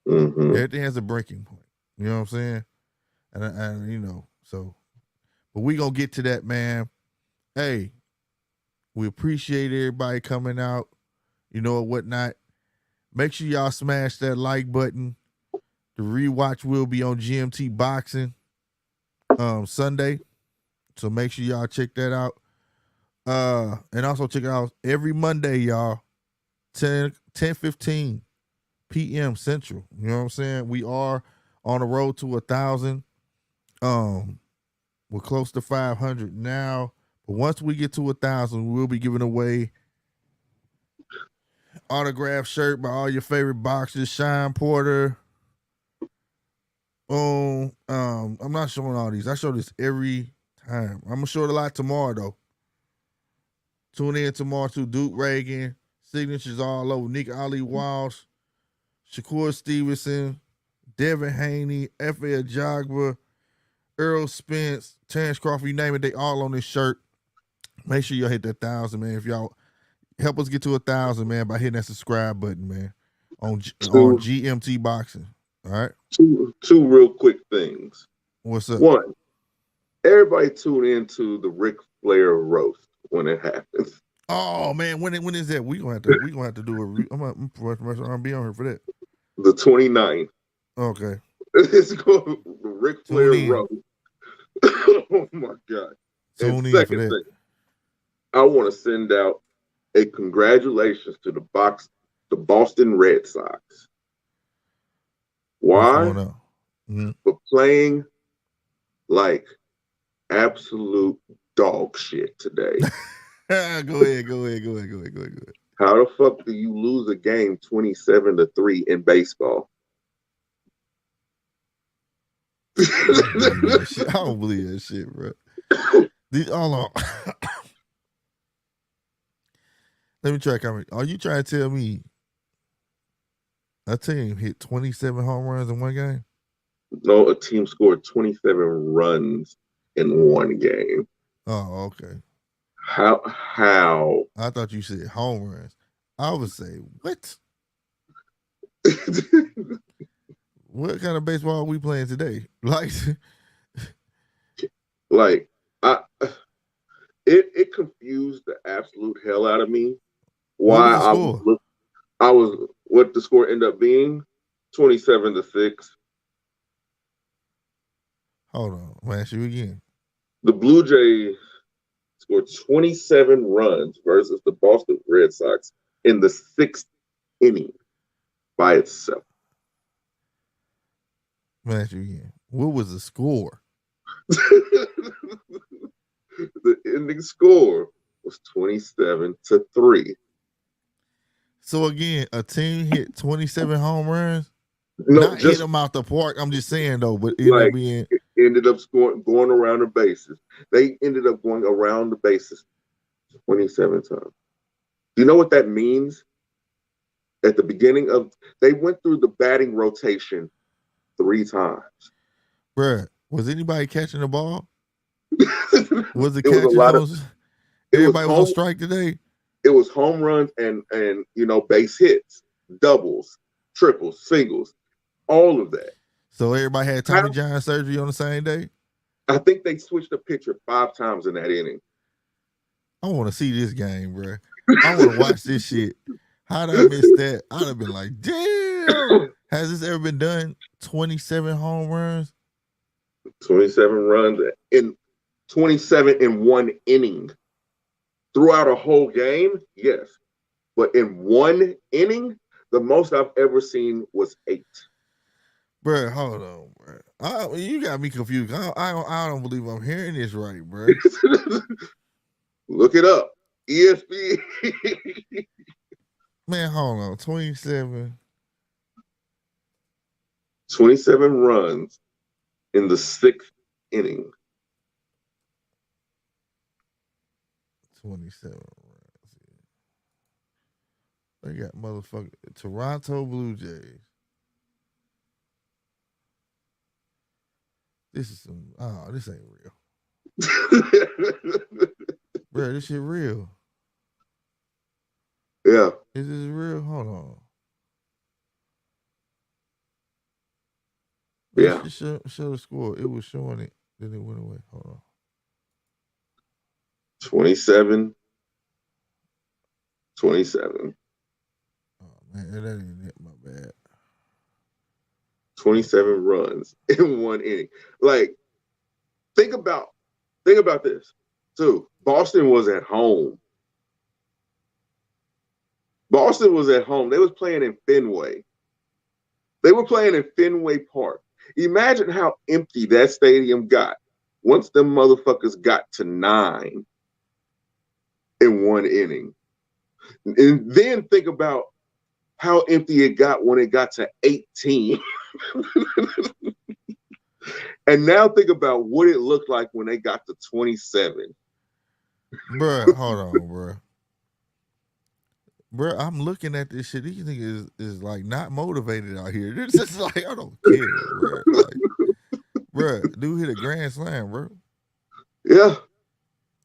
Everything has a breaking point. You know what I'm saying? And so, but we gonna get to that, man. Hey, we appreciate everybody coming out. Whatnot. Make sure y'all smash that like button. The rewatch will be on GMT Boxing Sunday. So make sure y'all check that out. And also check it out every Monday, y'all. 10:15 p.m. Central. You know what I'm saying? We are on the road to 1,000. We're close to 500 now. But once we get to 1,000, we'll be giving away autographed shirt by all your favorite boxers. Shine Porter. I'm not showing all these. I show this every time. I'm gonna show it a lot tomorrow though. Tune in tomorrow to Duke Reagan. Signatures all over. Nick Ali Walsh, Shakur Stevenson, Devin Haney, F.A. Jagba, Earl Spence, Terrence Crawford, you name it, they all on this shirt. Make sure y'all hit that 1,000, man. If y'all help us get to 1,000, man, by hitting that subscribe button, man, on GMT Boxing. All right. Two real quick things. What's up? One, Everybody tune into the Ric Flair roast when it happens. Oh man, when is that? We gonna have to do a. I'm gonna be on here for that. The 29th. Okay. It's called the Ric Flair Tune in. roast. Oh my God. Tune And in second for that. thing, I want to send out a congratulations to the Boston Red Sox. What's Why? going on? Mm-hmm. For playing like absolute dog shit today. Go ahead. How the fuck do you lose a game 27-3 in baseball? I don't believe that shit, bro. Hold on. Let me try comment. Are you trying to tell me a team hit 27 home runs in one game? No, a team scored 27 runs in one game. Oh, okay. How? I thought you said home runs. I would say, what? What kind of baseball are we playing today? It confused the absolute hell out of me. What was Why the score? I was what the score ended up being 27-6. Hold on, I'm gonna ask you again. The Blue Jays scored 27 runs versus the Boston Red Sox in the 6th inning by itself. I'm gonna ask you again. What was the score? The ending score was 27-3. So again, a team hit 27 home runs. No, Not just hit them out the park. I'm just saying though, but ended up going around the bases. They ended up going around the bases 27 times. Do you know what that means? At the beginning they went through the batting rotation 3 times. Bruh, was anybody catching the ball? Was the It was a lot of everybody was on strike today? It was home runs and base hits, doubles, triples, singles, all of that. So everybody had Tommy John surgery on the same day? I think they switched the pitcher 5 times in that inning. I want to see this game, bro. I want to watch this shit. How did I miss that? I'd have been like, damn. Has this ever been done? 27 home runs? 27 runs in 27 in one inning. Throughout a whole game, yes. But in one inning, the most I've ever seen was 8. Bro, hold on, bro. You got me confused. I don't believe I'm hearing this right, bro. Look it up. ESPN. Man, hold on. 27 runs in the 6th inning. 27 runs. They got motherfucking Toronto Blue Jays. This ain't real. Bro, this shit real. Yeah. Is this real? Hold on. Yeah. Show the score. It was showing it. Then it went away. Hold on. 27. Oh man, that ain't it. My bad. 27 runs in one inning. Like, think about this too. Boston was at home. They was playing in Fenway. They were playing in Fenway Park. Imagine how empty that stadium got once them motherfuckers got to 9 in one inning. And then think about how empty it got when it got to 18. And now think about what it looked like when they got to 27. Bruh, hold on, bruh. Bruh, I'm looking at this shit. These niggas is like not motivated out here. They're just like, I don't care, bruh. Like, bruh, dude hit a grand slam, bro. Yeah.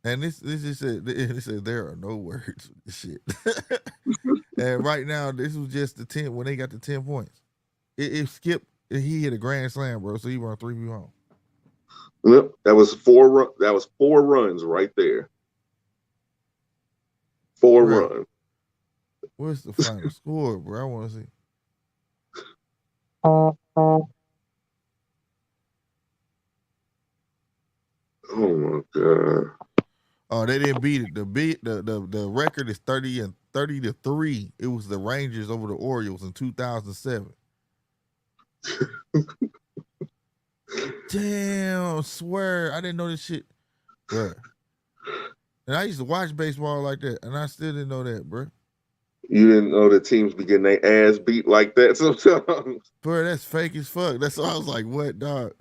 And this just said, it said there are no words with this shit. And right now, this was just the 10 when they got the 10 points. It skipped. He hit a grand slam, bro. So he run 3 view home. Yep, that was four runs right there. Four Right. runs. Where's the final score, bro? I want to see. Oh my god. Oh, they didn't beat it. The record is 30-3. It was the Rangers over the Orioles in 2007. Damn, swear I didn't know this shit, bro. And I used to watch baseball like that, and I still didn't know that, bro. You didn't know the teams be getting their ass beat like that sometimes. Bro, that's fake as fuck. That's why I was like, what, dog?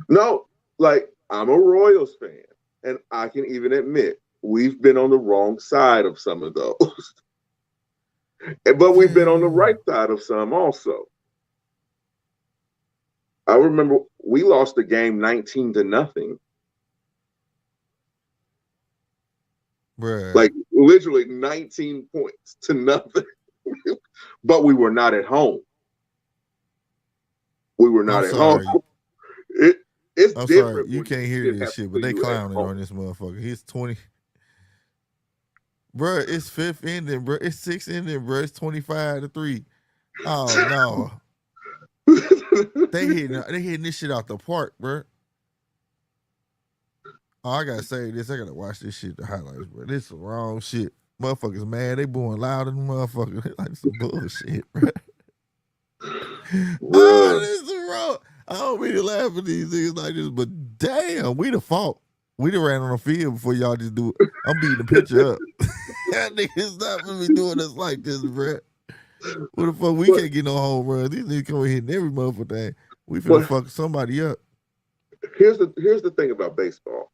No, like I'm a Royals fan, and I can even admit we've been on the wrong side of some of those. But we've been on the right side of some also. I remember we lost the game 19-0. Bruh. Like literally 19 points to nothing. But we were not at home. We were not at home. It's I'm different. sorry, you can't hear this shit, but they clowning on this motherfucker. He's 20. Bruh, it's fifth inning, bruh. It's sixth inning, bruh. It's 25-3. Oh no. They hitting this shit out the park, bruh. Oh, I gotta say this. I gotta watch this shit, the highlights, bro. This is the wrong shit. Motherfuckers, man, they booing louder than motherfuckers. Like some bullshit, bro. Oh, this is wrong. I don't mean to laugh at these things like this, but damn, we the fault. We done ran on the field before y'all just do it. I'm beating the pitcher up. That niggas not gonna be doing us like this, bro. What the fuck? We can't get no home run. These niggas come hitting every motherfucking thing. We finna fuck somebody up. Here's the thing about baseball.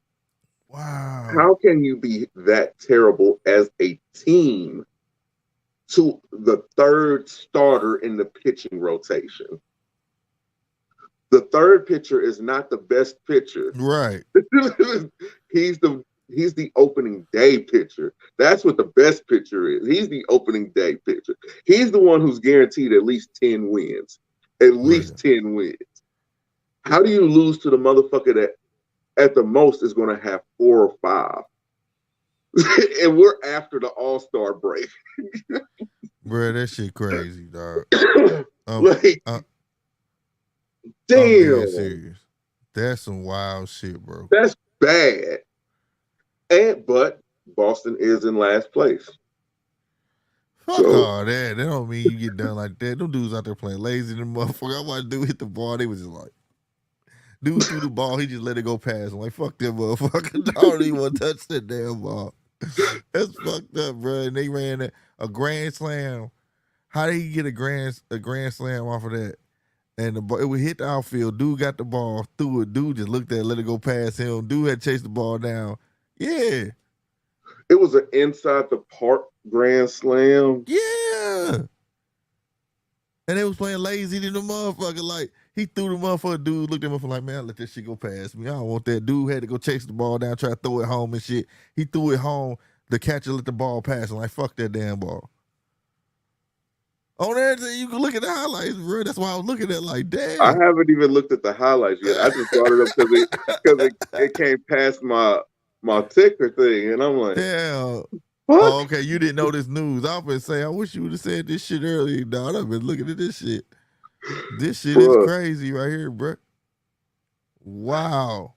Wow. How can you be that terrible as a team to the third starter in the pitching rotation? The third pitcher is not the best pitcher. Right. He's the opening day pitcher. That's what the best pitcher is. He's the opening day pitcher. He's the one who's guaranteed at least 10 wins. At least 10 wins. How do you lose to the motherfucker that at the most is going to have 4 or 5? And we're after the All-Star break. Bro, that shit crazy, dog. Damn. I'm being serious. That's some wild shit, bro. That's bad. But Boston is in last place. Fuck all that. That don't mean you get done like that. Them dudes out there playing lazy than motherfucker. I watched dude hit the ball. They was just like, dude threw the ball. He just let it go past. I'm like, fuck that motherfucker. I don't even want to touch that damn ball. That's fucked up, bro. And they ran a grand slam. How did he get a grand slam off of that? And the ball, it would hit the outfield. Dude got the ball, threw it. Dude just looked at it, let it go past him. Dude had chased the ball down. Yeah. It was an inside the park grand slam. Yeah. And they was playing lazy than the motherfucker. Like, he threw the motherfucker. Dude looked at him like, man, let this shit go past me. I don't want that. Dude had to go chase the ball down, try to throw it home and shit. He threw it home. The catcher let the ball pass. I'm like, fuck that damn ball. On everything, you can look at the highlights, bro. That's why I was looking at like, damn. I haven't even looked at the highlights yet. I just brought it up because it came past my ticker thing, and I'm like, damn. What? Oh, okay, you didn't know this news. I was gonna say, I wish you would have said this shit earlier, dog. I've been looking at this shit. This shit is crazy right here, bro. Wow.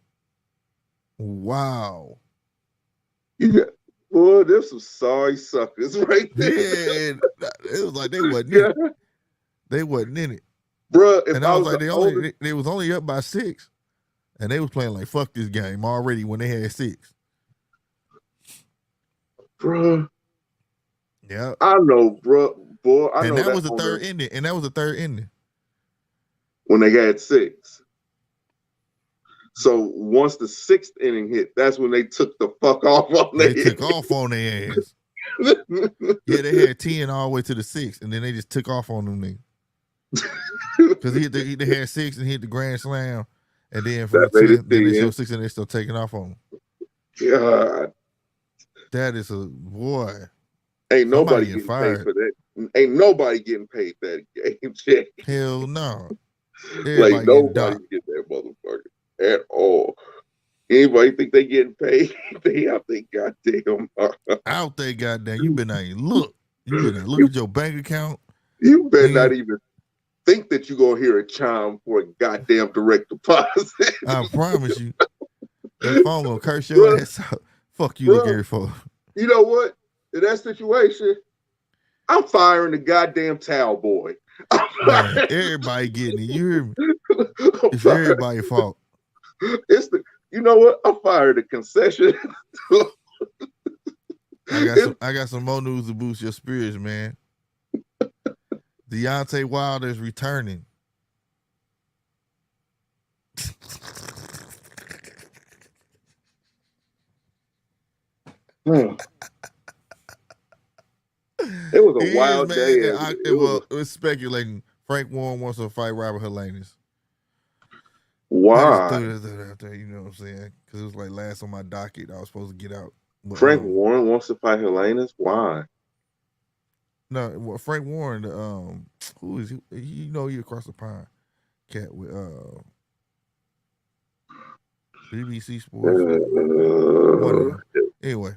Yeah. Boy, there's some sorry suckers right there. Yeah, it was like they wasn't in it. They wasn't in it. Bro, and I was like, they was only up by 6. And they was playing like, fuck this game already when they had 6. Bro. Yeah. I know, bro. Boy, I know that was the third ending. And that was the third ending. When they had 6. So once the 6th inning hit, that's when they took the fuck off on their They took off on their ass. Yeah, they had 10 all the way to the 6th, and then they just took off on them niggas. Because they had 6 and hit the grand slam, and then for the 10th, then they showed 6 and they still taking off on them. God. That is a boy. Ain't nobody getting paid for that. Ain't nobody getting paid that game check. Hell no. Like nobody get that motherfucker at all. Anybody think they getting paid? They out there, goddamn. Out there, goddamn. You better not even look. You better not look You, at your bank account. you better not Nigga, even think that you're gonna hear a chime for a goddamn direct deposit. I promise you, that phone gonna curse your Bruh, ass out. Fuck you looking bruh, here for. you know what? In that situation, I'm firing the goddamn towel boy. Man, everybody getting it. You hear me? I'm It's firing. everybody's fault. It's the. You know what? I'm firing the concession. I got some more news to boost your spirits, man. Deontay Wilder is returning. It was a wild day. It's speculating. Frank Warren wants to fight Robert Helenius. I just Why? threw that out there, you know what I'm saying? Because it was like last on my docket. I was supposed to get out. But, Frank Warren wants to fight Helenius? Why? No, Frank Warren, who is he? You know, he across the pond. Cat with BBC Sports. Anyway.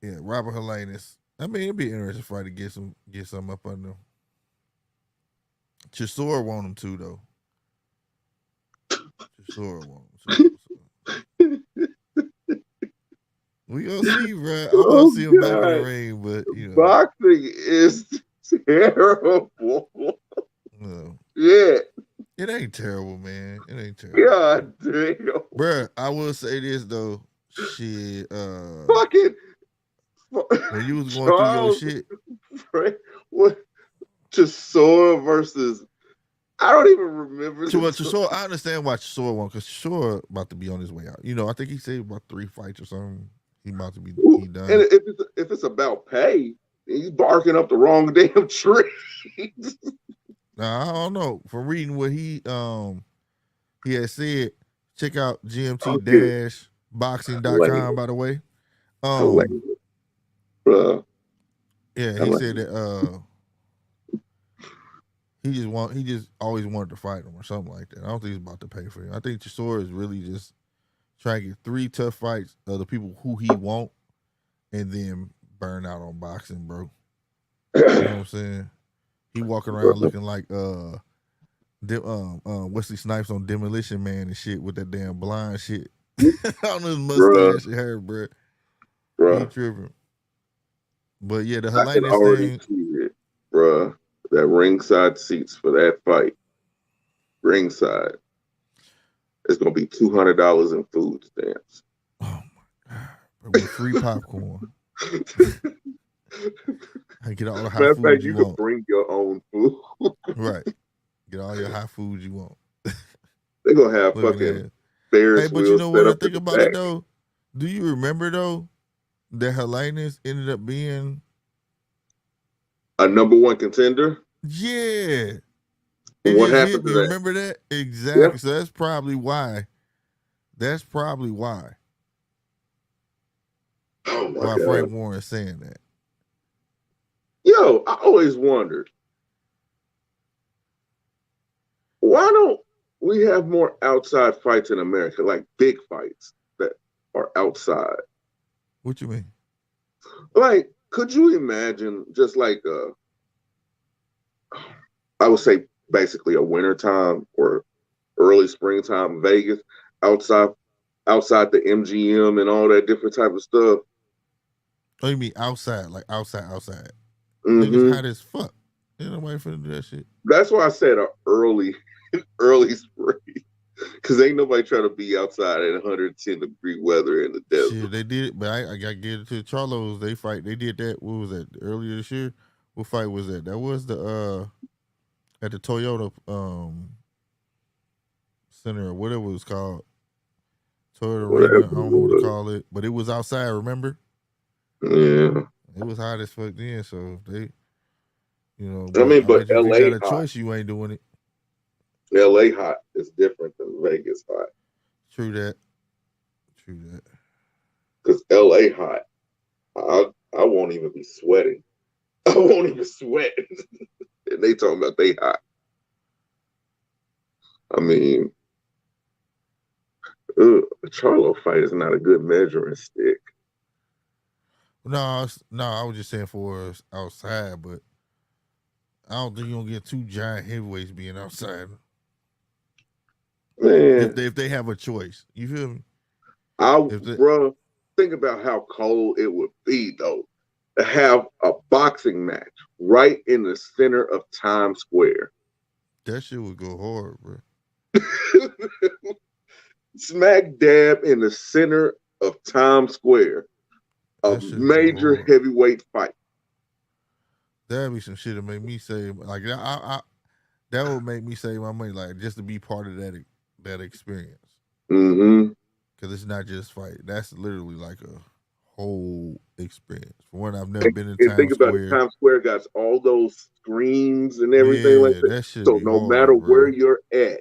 Yeah, Robert Helenius. I mean, it'd be an interesting fight to get some up under him. Chisora want him too, though. Chisora want him too. So. We gonna see, bro. I want to see him back in the ring, but you know, boxing is terrible. No. Yeah. It ain't terrible, man. It ain't terrible. God damn. Bruh, I will say this though. Shit. Fucking when you was going through your shit. What? Chisora versus. I don't even remember. Chisora, I understand why Chisora won, because Chisora about to be on his way out. You know, I think he said about 3 fights or something. He about to be he done. And if it's about pay, he's barking up the wrong damn tree. Now, I don't know. From reading what he had said, check out gmt-boxing.com, by the way. Yeah, he said that he just always wanted to fight him or something like that. I don't think he's about to pay for him. I think Chisora is really just trying to get 3 tough fights of the people who he want and then burn out on boxing, bro. You know what I'm saying? He walking around looking like Wesley Snipes on Demolition Man and shit with that damn blind shit. On his mustache and hair, bro. He tripping. But yeah, the Helenius thing. See it, bruh. That ringside seats for that fight. Ringside. It's gonna be $200 in food stamps. Oh my god! With free popcorn. I get all the hot food you want. Can bring your own food. Right. Get all your hot food you want. They're gonna have fucking Ferris wheels. Hey, but you know what I think about it though? Do you remember though that Helenius ended up being a #1 contender? Yeah. What happened to that? Remember that? Exactly. Yeah. So that's probably why. Oh my why God. Frank Warren is saying that. Yo, I always wondered, why don't we have more outside fights in America, like big fights that are outside? What you mean? Like, could you imagine just like I would say basically a wintertime or early springtime Vegas outside the MGM and all that different type of stuff. Oh, you mean outside, like outside? Mm-hmm. Niggas hot as fuck. Ain't nobody finna do that shit. That's why I said a early spring. Because ain't nobody trying to be outside at 110-degree weather in the desert. Shit, they did it, but I got to get it to the Charlos. They did that. What was that? Earlier this year? What fight was that? That was the at the Toyota Center or whatever it was called. Toyota Arena. I don't know what to call it, but it was outside. Remember? Yeah. It was hot as fuck then. So they, you know. I mean, but if LA you got a hot. choice, you ain't doing it. LA hot is different than Vegas hot. True that. Because LA hot, I won't even be sweating. I won't even sweat. And they talking about they hot. I mean, A Charlo fight is not a good measuring stick. No, I was just saying for us outside, but I don't think you're gonna get two giant heavyweights being outside. Man, If they have a choice, you feel me? bro, think about how cold it would be though to have a boxing match right in the center of Times Square. That shit would go hard, bro. Smack dab in the center of Times Square, a That shit would go major hard. heavyweight fight. That'd be some shit that make me say like that would make me save my money like just to be part of that experience. Mm-hmm. Because it's not just fight. That's literally like a whole experience. For one, I've never been in And think Times about it, Square. Times Square got all those screens and everything like Yeah, that. that should So be no matter hard, where bro. you're at,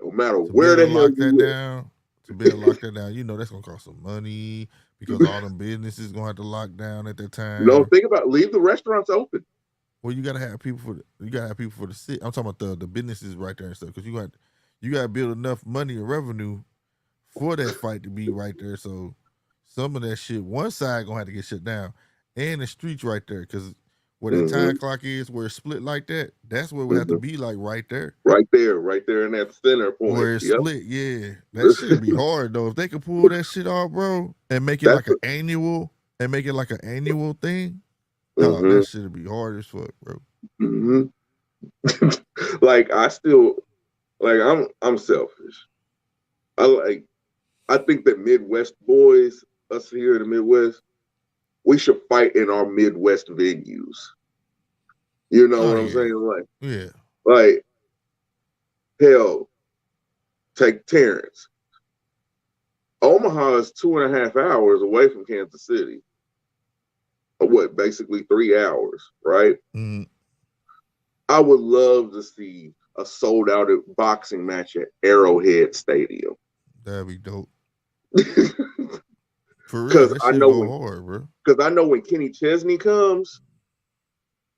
no matter To be where able to the hell lock that you down, you know that's gonna cost some money because all them businesses gonna have to lock down at that at, time. think about it, leave the restaurants open. Well, you gotta have people for the sit. I'm talking about the businesses right there and stuff because you gotta build enough money and revenue for that fight to be right there. So some of that shit, one side gonna have to get shut down, and the streets right there because where that time clock is, where it's split like that, that's where we have to be like right there. Right there in that center point. Where it's Yep. split, yeah. That shit be hard though. If they could pull that shit off, bro, and make it like an annual thing, oh, that shit'd be hard as fuck, bro. Like I still like I'm selfish. I think that Midwest boys, us here in the Midwest, we should fight in our Midwest venues. You know what I'm saying? Like hell, take Terrence. Omaha is 2.5 hours away from Kansas City. What, basically 3 hours, right? Mm-hmm. I would love to see a sold out boxing match at Arrowhead Stadium. That'd be dope. For real, Because that shit go hard, bro. Because I know when Kenny Chesney comes,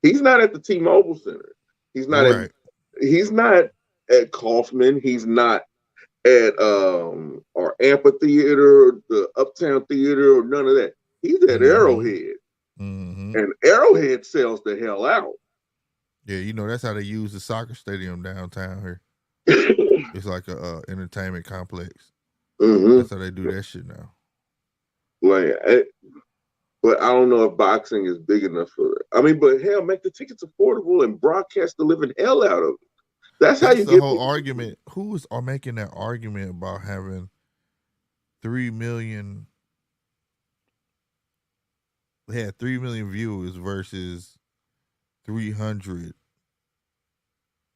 he's not at the T-Mobile Center. He's not at Kaufman. He's not at our amphitheater, the Uptown Theater, or none of that. He's at Arrowhead. Mm-hmm. And Arrowhead sells the hell out. Yeah, you know, that's how they use the soccer stadium downtown here. It's like a entertainment complex. That's how they do that shit now. But I don't know if boxing is big enough for it. I mean, but hell, make the tickets affordable and broadcast the living hell out of it. That's how you the get whole argument. Who is making that argument about having 3 million? They had 3 million viewers versus 300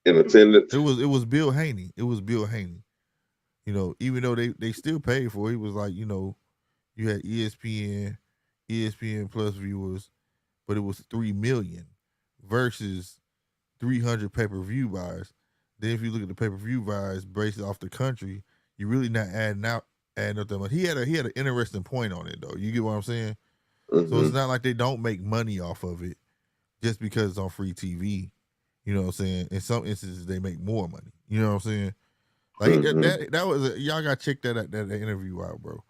in attendance. It was Bill Haney. It was Bill Haney. You know, even though they still paid for it, he was like, you know, you had ESPN Plus viewers, but it was 3 million versus 300 pay-per-view buys. Then if you look at the pay-per-view buys based off the country, you really not adding up that much. He had an interesting point on it though. You get what I'm saying? Mm-hmm. So it's not like they don't make money off of it just because it's on free TV. You know what I'm saying? In some instances, they make more money. You know what I'm saying? Like that was y'all got to check that interview out, bro.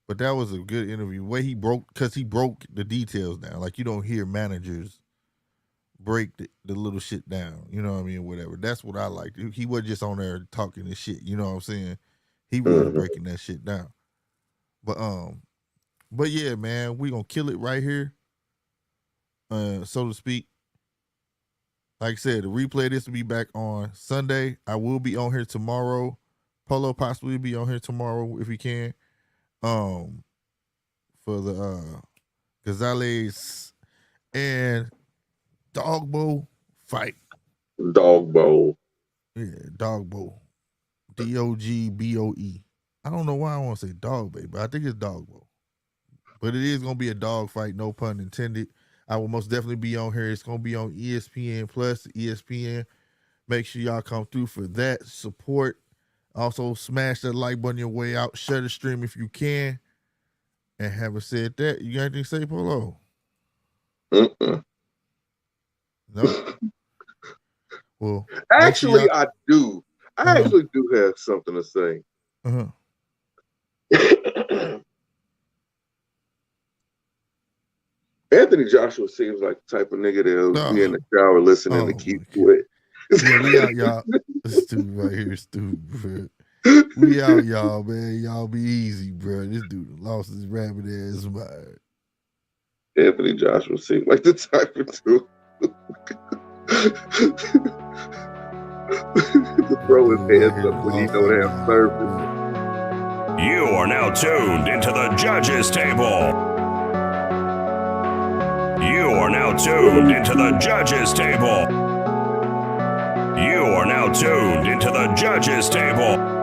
But that was a good interview. Where he broke the details down. Like you don't hear managers break the little shit down. You know what I mean? Whatever. That's what I liked. He wasn't just on there talking this shit. You know what I'm saying? He was breaking that shit down. But yeah, man, we gonna kill it right here. So to speak. Like I said, the replay of this will be back on Sunday. I will be on here tomorrow. Polo possibly will be on here tomorrow if he can. For the Gonzalez and Dogbo fight. Dogbo. Yeah, Dogbo. Dogboe. I don't know why I want to say Dogbo, but I think it's Dogbo. But it is gonna be a dog fight, no pun intended. I will most definitely be on here. It's going to be on ESPN Plus, ESPN. Make sure y'all come through for that support. Also, smash that like button your way out. Share the stream if you can. And having said that, you got anything to say, Polo? No? Well, actually, I do. I actually do have something to say. Anthony Joshua seems like the type of nigga that'll be in the shower listening to Keith Sweat. Yeah, we out, y'all. This dude right here is stupid, bro. We out, y'all, man. Y'all be easy, bro. This dude lost his rabbit ass mind. Anthony Joshua seems like the type of dude to throw his hands up when he don't have service. You are now tuned into the judges table. You are now tuned into the judges table. You are now tuned into the judges table.